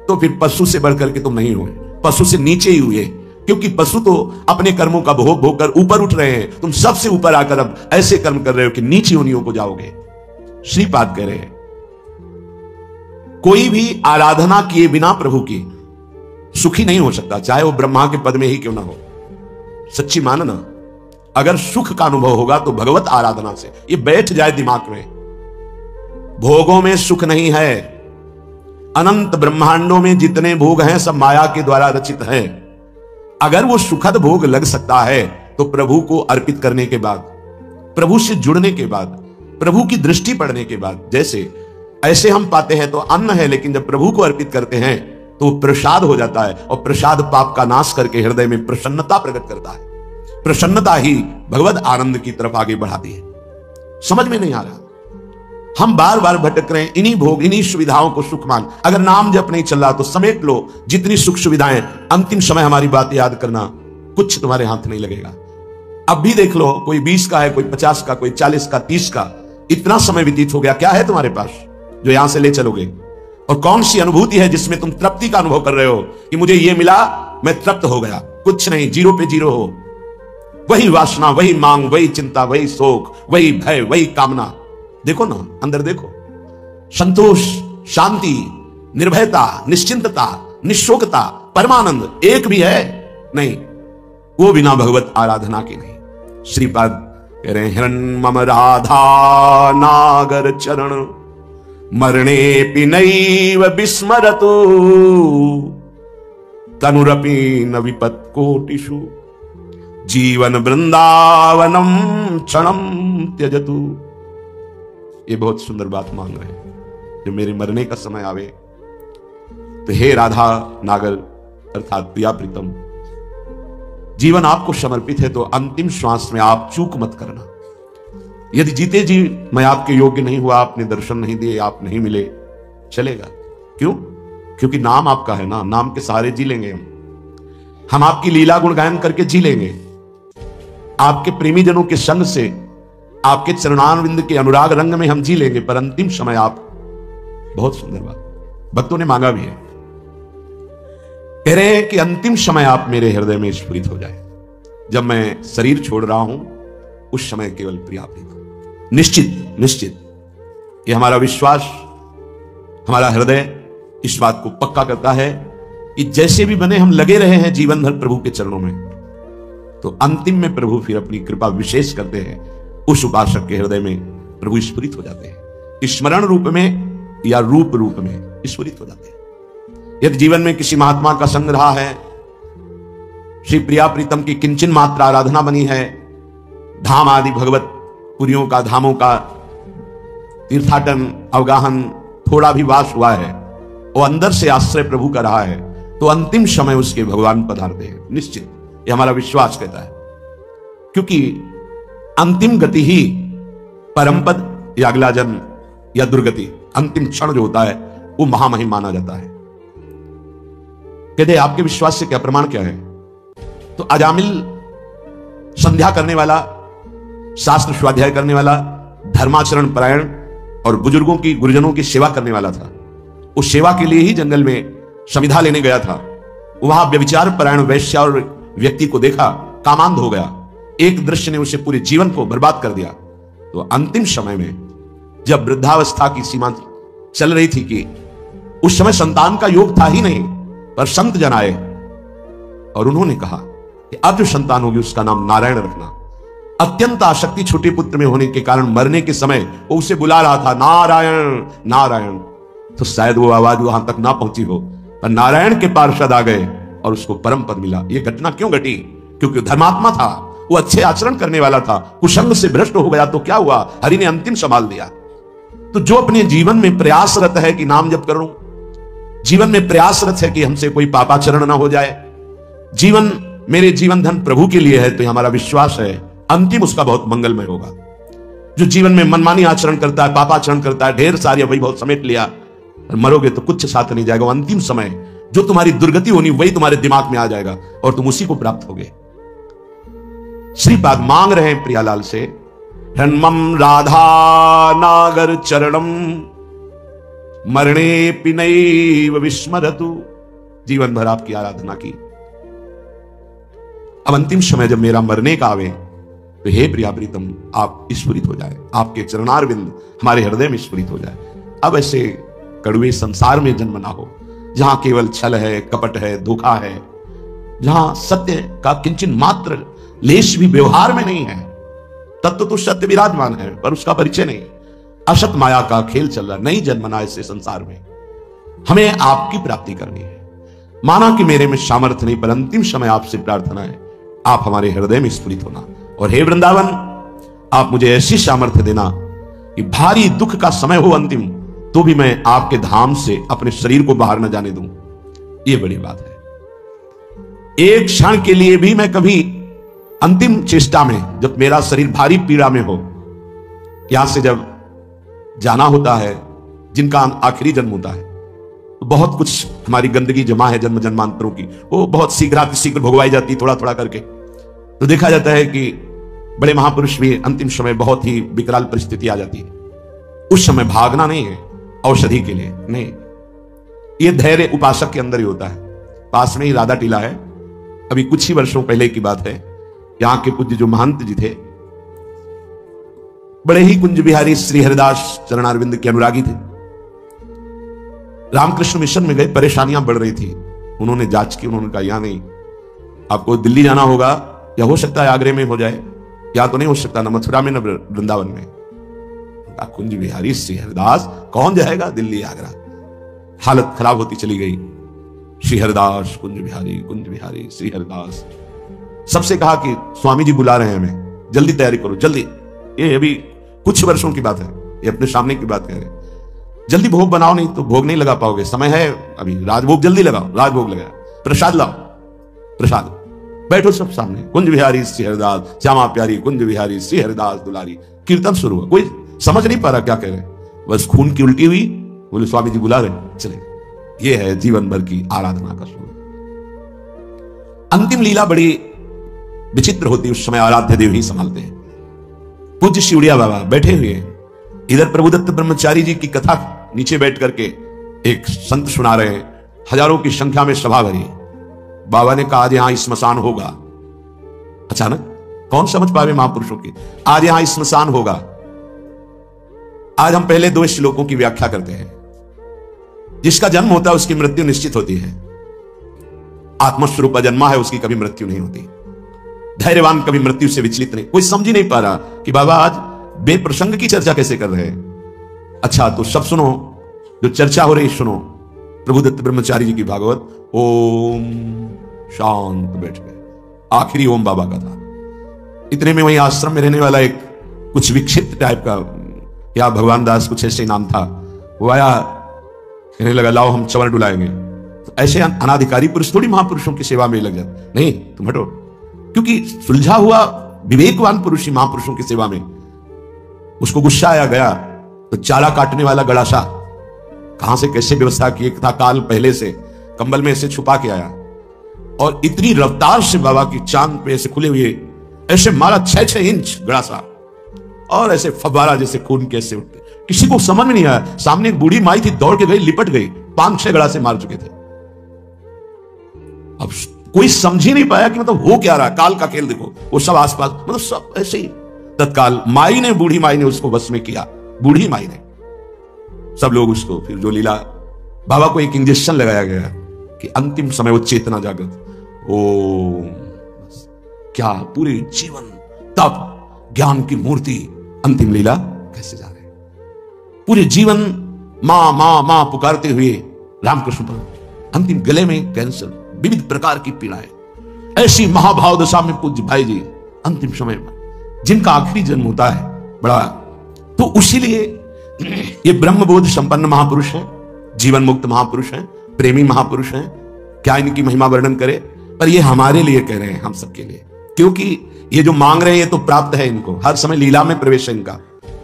तो फिर पशु से बढ़कर के तुम नहीं हुए, पशु से नीचे ही हुए। क्योंकि पशु तो अपने कर्मों का भोग भोग कर ऊपर उठ रहे हैं, तुम सबसे ऊपर आकर अब ऐसे कर्म कर रहे हो कि नीचे योनियों को जाओगे। श्रीपाद कह रहे हैं, कोई भी आराधना किए बिना प्रभु की सुखी नहीं हो सकता, चाहे वो ब्रह्मा के पद में ही क्यों ना हो। सच्ची मानना, अगर सुख का अनुभव होगा तो भगवत आराधना से। ये बैठ जाए दिमाग में, भोगों में सुख नहीं है। अनंत ब्रह्मांडों में जितने भोग हैं सब माया के द्वारा रचित हैं। अगर वो सुखद भोग लग सकता है तो प्रभु को अर्पित करने के बाद, प्रभु से जुड़ने के बाद, प्रभु की दृष्टि पड़ने के बाद, जैसे ऐसे हम पाते हैं तो अन्न है, लेकिन जब प्रभु को अर्पित करते हैं तो प्रसाद हो जाता है, और प्रसाद पाप का नाश करके हृदय में प्रसन्नता प्रकट करता है। प्रसन्नता ही भगवत आनंद की तरफ आगे बढ़ाती है। समझ में नहीं आ रहा, हम बार बार भटक रहे हैं इन्हीं भोग, इन्हीं सुविधाओं को सुख मान। अगर नाम जप नहीं चल रहा तो समेट लो जितनी सुख सुविधाएं। अंतिम समय हमारी बात याद करना, कुछ तुम्हारे हाथ नहीं लगेगा। अब भी देख लो, कोई 20 का है, कोई 50 का, कोई 40 का, 30 का, इतना समय व्यतीत हो गया। क्या है तुम्हारे पास जो यहां से ले चलोगे? और कौन सी अनुभूति है जिसमें तुम तृप्ति का अनुभव कर रहे हो कि मुझे ये मिला, मैं तृप्त हो गया? कुछ नहीं, जीरो पे जीरो हो। वही वासना, वही मांग, वही चिंता, वही शोक, वही भय, वही कामना, देखो ना, अंदर देखो, संतोष, शांति, निर्भयता, निश्चिंतता, निशोकता, परमानंद एक भी है नहीं, वो बिना भगवत आराधना के नहीं। श्रीपाद कह रहे हैं, हिरण मम राधा नागर चरण मरणे पिनैव विस्मरतु तनुरपि न विपत कोटिषु जीवन वृंदावनम क्षणम त्यजतु। ये बहुत सुंदर बात मांग रहे हैं। जब मेरे मरने का समय आवे तो हे राधा नागर अर्थात प्रिया प्रीतम, जीवन आपको समर्पित है, तो अंतिम श्वास में आप चूक मत करना। यदि जीते जी मैं आपके योग्य नहीं हुआ, आपने दर्शन नहीं दिए, आप नहीं मिले, चलेगा। क्यों? क्योंकि नाम आपका है ना, नाम के सहारे जी लेंगे हम आपकी लीला गुण गायन करके जी लेंगे, आपके प्रेमी जनों के संग से, आपके चरणारविंद के अनुराग रंग में हम जी लेंगे। पर अंतिम समय आप, बहुत सुंदर बात भक्तों ने मांगा भी है, कह रहे हैं कि अंतिम समय आप मेरे हृदय में स्फुरित हो जाए। जब मैं शरीर छोड़ रहा हूं उस समय केवल प्रिया प्रीतम। निश्चित निश्चित ये हमारा विश्वास, हमारा हृदय इस बात को पक्का करता है कि जैसे भी बने हम लगे रहे हैं जीवन भर प्रभु के चरणों में, तो अंतिम में प्रभु फिर अपनी कृपा विशेष करते हैं। उस उपासक के हृदय में प्रभु स्फुरित हो जाते हैं, स्मरण रूप में या रूप रूप में स्फुरित हो जाते हैं। यदि जीवन में किसी महात्मा का संग रहा है, श्री प्रिया प्रीतम की किंचन मात्र आराधना बनी है, धाम आदि भगवत पुरियों का, धामों का तीर्थाटन अवगाहन थोड़ा भी वास हुआ है, वो अंदर से आश्रय प्रभु का रहा है, तो अंतिम समय उसके भगवान पधारते हैं। निश्चित ये हमारा विश्वास कहता है, क्योंकि अंतिम गति ही परमपद या अगला जन्म या दुर्गति, अंतिम क्षण जो होता है वो महामहिम माना जाता है। कहते आपके विश्वास से क्या प्रमाण क्या है? तो अजामिल संध्या करने वाला, शास्त्र स्वाध्याय करने वाला, धर्माचरण परायण और बुजुर्गों की, गुरुजनों की सेवा करने वाला था। उस सेवा के लिए ही जंगल में समिधा लेने गया था। वहां व्यभिचार परायण वैश्य और व्यक्ति को देखा, कामांध हो गया। एक दृश्य ने उसे पूरे जीवन को बर्बाद कर दिया। तो अंतिम समय में जब वृद्धावस्था की सीमा चल रही थी कि उस समय संतान का योग था ही नहीं, पर संत जन आए और उन्होंने कहा कि अब जो संतान होगी उसका नाम नारायण रखना। अत्यंत आसक्ति छोटे पुत्र में होने के कारण मरने के समय वो उसे बुला रहा था, नारायण नारायण। तो शायद वो आवाज वहां तक ना पहुंची हो, पर नारायण के पार्षद आ गए और उसको परम पद मिला। ये घटना क्यों घटी? क्योंकि धर्मात्मा था, वो अच्छे आचरण करने वाला था। कुसंग से भ्रष्ट हो गया तो क्या हुआ? हरि ने अंतिम संभाल दिया। तो जो अपने जीवन में प्रयासरत है कि नाम जप करूं, जीवन में प्रयासरत है कि हमसे कोई पापाचरण ना हो जाए, जीवन मेरे जीवन धन प्रभु के लिए है, तो हमारा विश्वास है अंतिम उसका बहुत मंगलमय होगा। जो जीवन में मनमानी आचरण करता है, पापाचरण करता है, ढेर सारी वही बहुत समेट लिया, मरोगे तो कुछ साथ नहीं जाएगा। अंतिम समय जो तुम्हारी दुर्गति होनी वही तुम्हारे दिमाग में आ जाएगा और तुम उसी को प्राप्त होगे। श्रीपाद मांग रहे हैं प्रियालाल से, हन्मम राधा नागर चरणम मरणे पिनैव विस्मरतु। जीवन भर आपकी आराधना की, अब अंतिम समय जब मेरा मरने का आवे तो हे प्रिया प्रीतम आप स्फुरित हो जाए, आपके चरणारविंद हमारे हृदय में स्फुरित हो जाए। अब ऐसे कड़वे संसार में जन्म ना हो, जहां केवल छल है, कपट है, धोखा है, जहां सत्य का किंचन मात्र लेश भी व्यवहार में नहीं है। तत्व तो सत्य विराजमान है पर उसका परिचय नहीं, असत माया का खेल चल रहा। नहीं जन्मना ऐसे संसार में, हमें आपकी प्राप्ति करनी है। माना कि मेरे में सामर्थ्य नहीं, पर अंतिम समय आपसे प्रार्थना है आप हमारे हृदय में स्फुरित होना। और हे वृंदावन, आप मुझे ऐसी सामर्थ्य देना कि भारी दुख का समय हो अंतिम, तो भी मैं आपके धाम से अपने शरीर को बाहर न जाने दूं। यह बड़ी बात है। एक क्षण के लिए भी मैं कभी अंतिम चेष्टा में, जब मेरा शरीर भारी पीड़ा में हो, यहां से जब जाना होता है, जिनका आखिरी जन्म होता है, तो बहुत कुछ हमारी गंदगी जमा है जन्म जन्मांतरों की, वो बहुत शीघ्र भुगवाई जाती थोड़ा थोड़ा करके। तो देखा जाता है कि बड़े महापुरुष भी अंतिम समय बहुत ही विकराल परिस्थिति आ जाती है। उस समय भागना नहीं है औषधि के लिए, नहीं, ये धैर्य उपासक के अंदर ही होता है। पास में ही राधा टीला है, अभी कुछ ही वर्षों पहले की बात है। यहां के पूज्य जो महंत जी थे, बड़े ही कुंज बिहारी श्री हरिदास चरणारविंद के अनुरागी थे। रामकृष्ण मिशन में गए, परेशानियां बढ़ रही थी। उन्होंने जांच की, उन्होंने कहा यहां नहीं, आपको दिल्ली जाना होगा, या हो सकता है आगरे में हो जाए, या तो नहीं हो सकता, न मथुरा में न वृंदावन में। कुंज बिहारी श्री हरिदास, कौन जाएगा दिल्ली आगरा। हालत खराब होती चली गई। श्री हरिदास कुंज बिहारी श्री हरिदास। सबसे कहा कि स्वामी जी बुला रहे हैं हमें, जल्दी तैयारी करो जल्दी। ये अभी कुछ वर्षों की बात है, ये अपने सामने की बात कह रहे हैं। जल्दी भोग बनाओ, नहीं तो भोग नहीं लगा पाओगे, समय है अभी, राजभोग जल्दी लगाओ। राजभोग लगाया, प्रसाद लाओ, प्रसाद। बैठो सब सामने, कुंज बिहारी श्री हरिदास, श्यामा प्यारी कुंज बिहारी श्री हरिदास दुलारी। कीर्तन शुरू हुआ, कोई समझ नहीं पा रहा क्या कह रहे, बस खून की उल्टी हुई। बोले स्वामी जी बुला रहे, चले। ये है जीवन भर की आराधना का स्वरूप। अंतिम लीला बड़ी विचित्र होती, उस समय आराध्य देव ही संभालते हैं। पूज्य शिवड़िया बाबा बैठे हुए हैं, इधर प्रभुदत्त ब्रह्मचारी जी की कथा नीचे बैठ करके एक संत सुना रहे हैं, हजारों की संख्या में सभा भरी। बाबा ने कहा आज यहां स्मशान होगा। अचानक कौन समझ पावे महापुरुषों की, आज यहां स्मशान होगा। आज हम पहले 2 श्लोकों की व्याख्या करते हैं। जिसका जन्म होता है उसकी मृत्यु निश्चित होती है। आत्मस्वरूप जन्मा है, उसकी कभी मृत्यु नहीं होती। धैर्यवान कभी मृत्यु से विचलित नहीं। कोई समझ ही नहीं पा रहा कि बाबा आज बेप्रसंग की चर्चा कैसे कर रहे हैं। अच्छा तो सब सुनो, जो चर्चा हो रही सुनो। प्रभुदत्त ब्रह्मचारी जी की भागवत, ओम शांत बैठ गए। आखिरी ओम बाबा का था। इतने में वही आश्रम में रहने वाला एक कुछ विक्षिप्त टाइप का, या भगवान दास कुछ ऐसे नाम था, वो आया, कहने लगा लाओ हम चवर डुलाएंगे। तो ऐसे अनाधिकारी पुरुष थोड़ी महापुरुषों की सेवा में लग जाते, नहीं तुम हटो। क्योंकि सुलझा हुआ विवेकवान पुरुष ही महापुरुषों की सेवा में। उसको गुस्सा आया, गया तो चाला काटने वाला गड़ासा कहां से कैसे व्यवस्था की था, काल पहले से कंबल में ऐसे छुपा के आया, और इतनी रफ्तार से बाबा की चांद पे ऐसे खुले हुए ऐसे मारा 6-6 इंच गड़ासा, और ऐसे फव्वारा जैसे खून कैसे उठते। किसी को समझ में नहीं आया। सामने एक बूढ़ी माई थी, दौड़ के गई, लिपट गई, 5-6 गड़ासे मार चुके थे। अब कोई समझ ही नहीं पाया कि मतलब हो क्या रहा। काल का खेल देखो, वो सब आसपास, मतलब सब ऐसे ही। तत्काल माई ने, बूढ़ी माई ने उसको वश में किया, बूढ़ी माई ने। सब लोग उसको, फिर जो लीला, बाबा को एक इंजेक्शन लगाया गया कि अंतिम समय वो चेतना जागृत। ओ क्या पूरे जीवन तप ज्ञान की मूर्ति, अंतिम लीला कैसे जा रहे, पूरे जीवन मां मां मां पुकारते हुए रामकृष्ण पर, अंतिम गले में कैंसर, विविध प्रकार की पीड़ाएं। ऐसी महाभाव दशा में पूज्य भाई जी अंतिम समय में, जिनका आखिरी जन्म होता है बड़ा, तो उसीलिए ये ब्रह्मबोध संपन्न महापुरुष हैं, जीवन मुक्त महापुरुष हैं, प्रेमी महापुरुष हैं। क्या इनकी महिमा वर्णन करे, पर ये हमारे लिए कह रहे हैं, हम सबके लिए। क्योंकि ये जो मांग रहे हैं ये तो प्राप्त है इनको, हर समय लीला में प्रवेश है इनका।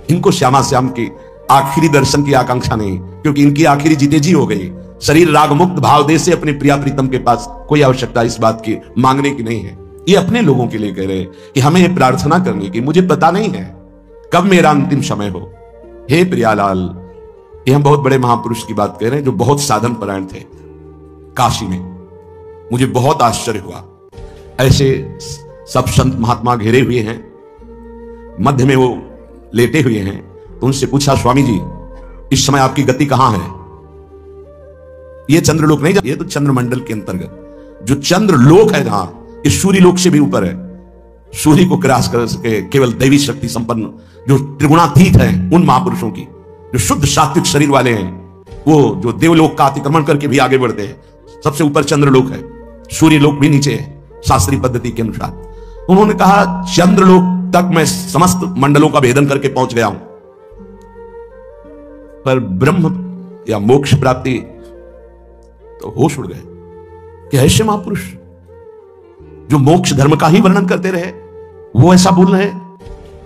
इनको श्यामा श्याम की आखिरी दर्शन की आकांक्षा नहीं, क्योंकि इनकी आखिरी जीते जी हो गई। शरीर राग मुक्त भाव दे से अपने प्रिया प्रीतम के पास कोई आवश्यकता इस बात की मांगने की नहीं है। ये अपने लोगों के लिए कह रहे हैं कि हमें ये प्रार्थना करनी की, मुझे पता नहीं है कब मेरा अंतिम समय हो। हे प्रियालाल, ये हम बहुत बड़े महापुरुष की बात कह रहे हैं जो बहुत साधन परायण थे काशी में। मुझे बहुत आश्चर्य हुआ, ऐसे सब संत महात्मा घेरे हुए हैं, मध्य में वो लेटे हुए हैं। तो उनसे पूछा, स्वामी जी इस समय आपकी गति कहां है? ये चंद्रलोक नहीं, ये तो चंद्रमंडल के अंतर्गत जो चंद्रलोक है, जहां इस सूर्य लोक से भी ऊपर है। सूर्य को क्रॉस कर सके केवल दैवी शक्ति संपन्न जो त्रिगुणातीत हैं, उन महापुरुषों की, जो शुद्ध सात्विक शरीर वाले हैं, वो जो देवलोक का अतिक्रमण करके भी आगे बढ़ते हैं। सबसे ऊपर चंद्रलोक है, सूर्य लोक भी नीचे है शास्त्रीय पद्धति के अनुसार। उन्होंने कहा चंद्रलोक तक मैं समस्त मंडलों का भेदन करके पहुंच गया हूं, पर ब्रह्म या मोक्ष प्राप्ति तो होश उड़ गए कि ऐसे महापुरुष जो मोक्ष धर्म का ही वर्णन करते रहे, वो ऐसा बोल रहे हैं।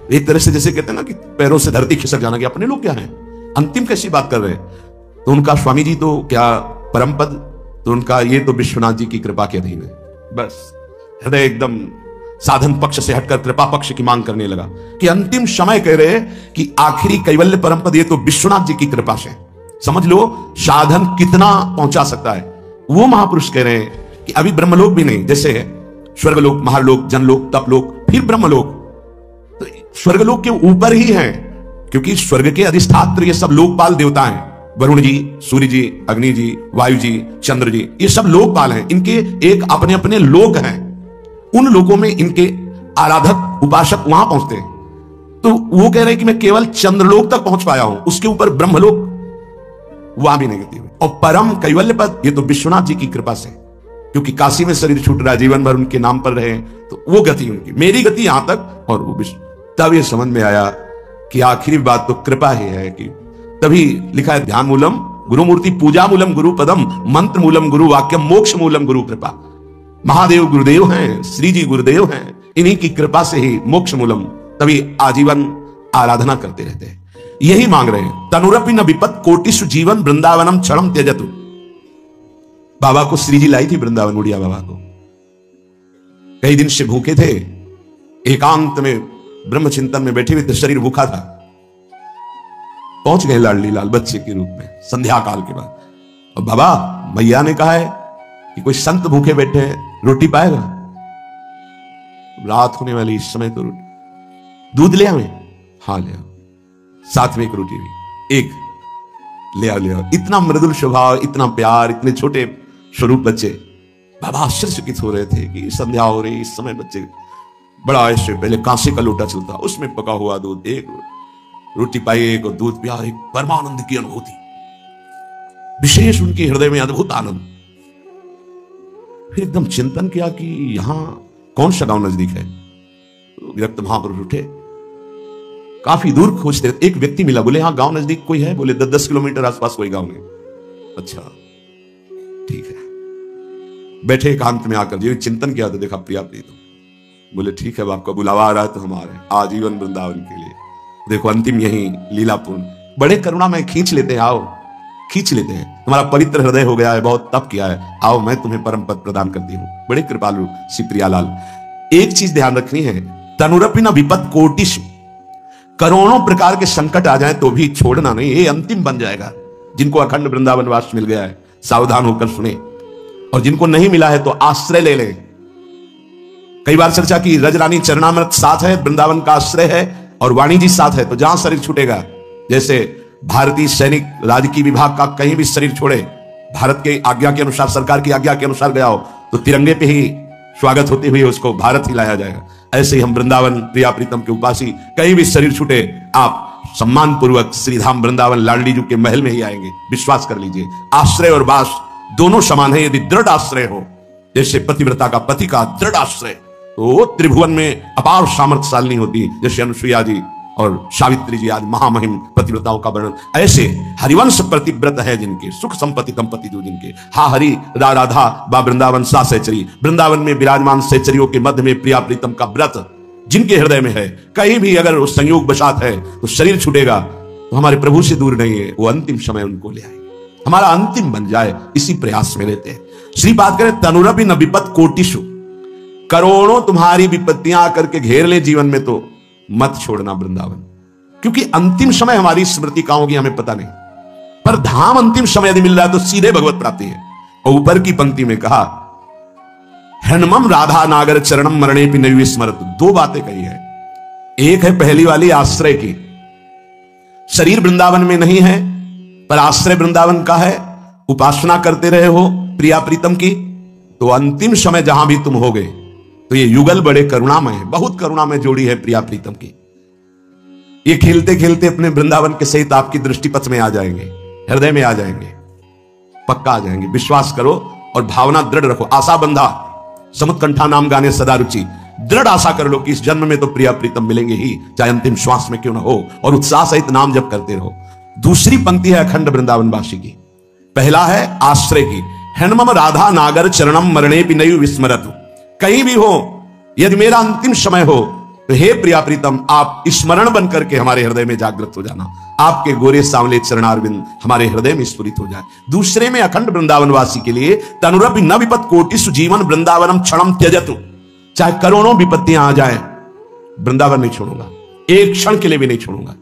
एक तरह से जैसे कहते हैं ना कि पैरों से धरती खिसक जाना, कि अपने लोग क्या हैं, अंतिम कैसी बात कर रहे हैं। तो उनका स्वामी जी तो क्या परम पद, तो उनका ये तो विश्वनाथ जी की कृपा के अधीन है। बस हृदय एकदम साधन पक्ष से हटकर कृपा पक्ष की मांग करने लगा कि अंतिम समय कह रहे हैं कि आखिरी कैवल्य परम पद ये तो विश्वनाथ जी की कृपा से। समझ लो साधन कितना पहुंचा सकता है। वो महापुरुष कह रहे हैं कि अभी ब्रह्मलोक भी नहीं, जैसे है स्वर्गलोक, महालोक, जनलोक, तपलोक, फिर ब्रह्मलोक। तो स्वर्गलोक के ऊपर ही है क्योंकि स्वर्ग के अधिष्ठात्र ये सब लोकपाल देवता हैं। वरुण जी, सूर्य जी, अग्नि जी, वायु जी, चंद्र जी, ये सब लोकपाल हैं। इनके एक अपने अपने लोक हैं। उन लोकों में इनके आराधक उपासक वहां पहुंचते हैं। तो वो कह रहे हैं कि मैं केवल चंद्रलोक तक पहुंच पाया हूं, उसके ऊपर ब्रह्मलोक वहां भी नहीं गति हुई। और परम कैवल्य पद ये तो विश्वनाथ जी की कृपा से, क्योंकि काशी में शरीर छूट रहा, जीवन भर उनके नाम पर रहे, तो वो गति उनकी। मेरी गति यहां तक और वो विश्व। तब ये समझ में आया कि आखिरी बात तो कृपा ही है। कि तभी लिखा है ध्यान मूलम गुरुमूर्ति, पूजा मूलम गुरु पदम, मंत्र मूलम गुरु वाक्यम, मोक्ष मूलम गुरु कृपा। महादेव गुरुदेव हैं, श्री जी गुरुदेव हैं, इन्हीं की कृपा से ही मोक्ष मूलम। तभी आजीवन आराधना करते रहते हैं, यही मांग रहे हैं। तनुरपि न विपत कोटिषु जीवन वृंदावनम क्षणम त्यजतु। बाबा को श्री जी लाई थी वृंदावन, उड़िया बाबा को। कई दिन से भूखे थे, एकांत में ब्रह्म चिंतन में बैठे हुए थे, शरीर भूखा था। पहुंच गए लाडली लाल बच्चे के रूप में संध्या काल के बाद। और बाबा मैया ने कहा है कि कोई संत भूखे बैठे हैं, रोटी पाएगा? रात होने वाली इस समय तो रोटी, दूध ले आवे? हाँ ले आओ, साथ में एक रोटी भी, एक ले आओ ले आओ। इतना मृदुल स्वभाव, इतना प्यार, इतने छोटे स्वरूप बच्चे। बाबा आश्चर्यचकित हो रहे थे कि संध्या हो रही इस समय बच्चे। बड़ा ऐसे पहले कांसे का लोटा चलता, उसमें पका हुआ दूध, एक रोटी पाई, एक दूध पिया, एक परमानंद की अनुभूति विशेष उनके हृदय में, अद्भुत आनंद। फिर एकदम चिंतन किया कि यहां कौन सा गांव नजदीक है। तो विरक्त महापुरुष उठे, काफी दूर खोजते, एक व्यक्ति मिला, बोले हाँ गांव नजदीक कोई है? बोले 10-10 किलोमीटर आसपास कोई गांव नहीं। अच्छा ठीक है। बैठे एकांत में आकर जो चिंतन किया तो देखा प्रिया प्रीतम। बोले ठीक है, आपका बुलावा आ रहा है तो हम आ रहे हैं आजीवन वृंदावन के लिए। देखो अंतिम यही लीलापूर्ण, बड़े करुणा में खींच लेते हैं, आओ खींच लेते हैं। तुम्हारा पवित्र हृदय हो गया है, बहुत तप किया है, आओ मैं तुम्हें परम पद प्रदान करती हूं। बड़े कृपालु श्री प्रियालाल। एक चीज ध्यान रखनी है, तनुरपि न विपत कोटिषु, करोड़ों प्रकार के संकट आ जाए तो भी छोड़ना नहीं, ये अंतिम बन जाएगा। जिनको अखंड वृंदावन वास मिल गया है सावधान होकर सुने, और जिनको नहीं मिला है तो आश्रय ले ले। कई बार चर्चा की, रजरानी चरणामृत साथ है, वृंदावन का आश्रय है, और वाणी जी साथ है, तो जहां शरीर छूटेगा, जैसे भारतीय सैनिक राजकीय विभाग का कहीं भी शरीर छोड़े, भारत के आज्ञा के अनुसार, सरकार की आज्ञा के अनुसार गया हो, तो तिरंगे पे ही स्वागत होते हुए उसको भारत ही लाया जाएगा। ऐसे ही हम वृंदावन प्रिया प्रीतम के उपासी, कहीं भी शरीर छूटे, आप सम्मान पूर्वक श्रीधाम वृंदावन लाडली जी के महल में ही आएंगे, विश्वास कर लीजिए। आश्रय और वास दोनों समान है। यदि दृढ़ आश्रय हो, जैसे पतिव्रता का पति का दृढ़ आश्रय, तो त्रिभुवन में अपार सामर्थ्यशालिनी होती, जैसे अनुसुईया जी और सावित्री जी आदि महामहिम पतिव्रताओं का वर्णन। ऐसे हरिवंश प्रतिव्रत है जिनके, सुख संपत्ति दंपति जो जिनके, हा हरि रा राधा बा वृंदावन सा सहचरी, वृंदावन में विराजमान सहचरियों के मध्य में प्रिया प्रीतम का व्रत जिनके हृदय में है, कहीं भी अगर वो संयोग बसात है तो शरीर छूटेगा तो हमारे प्रभु से दूर नहीं है, वो अंतिम समय उनको ले आएंगे, हमारा अंतिम बन जाए, इसी प्रयास में रहते हैं। श्री बात करें, तनुरपि न विपत कोटिषु, करोड़ों तुम्हारी विपत्तियां आकर के घेर ले जीवन में तो मत छोड़ना वृंदावन, क्योंकि अंतिम समय हमारी स्मृति कहां होगी हमें पता नहीं, पर धाम अंतिम समय यदि मिल रहा है तो सीधे भगवत प्राप्ति है। और ऊपर की पंक्ति में कहा, हनुमम राधा नागर चरणम मरणे भी नहीं स्मरत। दो बातें कही है, एक है पहली वाली आश्रय की, शरीर वृंदावन में नहीं है पर आश्रय वृंदावन का है, उपासना करते रहे हो प्रिया प्रीतम की, तो अंतिम समय जहां भी तुम होगे, तो ये युगल बड़े करुणामय है, बहुत करुणामय जोड़ी है प्रिया प्रीतम की। ये खेलते खेलते अपने वृंदावन के सहित आपकी दृष्टिपथ में आ जाएंगे, हृदय में आ जाएंगे, पक्का आ जाएंगे। विश्वास करो और भावना दृढ़ रखो। आशा बंधा समुत्कंठा नाम गाने सदा रुचि, दृढ़ आशा कर लो कि इस जन्म में तो प्रिया प्रीतम मिलेंगे ही, चाहे अंतिम श्वास में क्यों ना हो, और उत्साह सहित नाम जप करते रहो। दूसरी पंक्ति है अखंड वृंदावन वासी की, पहला है आश्रय की, हनुमम राधा नागर चरणम मरणे भी नहीं विस्मरतु। कहीं भी हो, यदि मेरा अंतिम समय हो तो हे प्रिया प्रीतम, आप स्मरण बन करके हमारे हृदय में जागृत हो जाना, आपके गोरे सांवले चरणारविंद हमारे हृदय में स्फुरित हो जाए। दूसरे में अखंड वृंदावन वासी के लिए, तनुरपि न विपत कोटिषु जीवन वृंदावनम क्षणम त्यजतु, चाहे करोड़ों विपत्तियां आ जाए, वृंदावन नहीं छोड़ूंगा, एक क्षण के लिए भी नहीं छोड़ूंगा।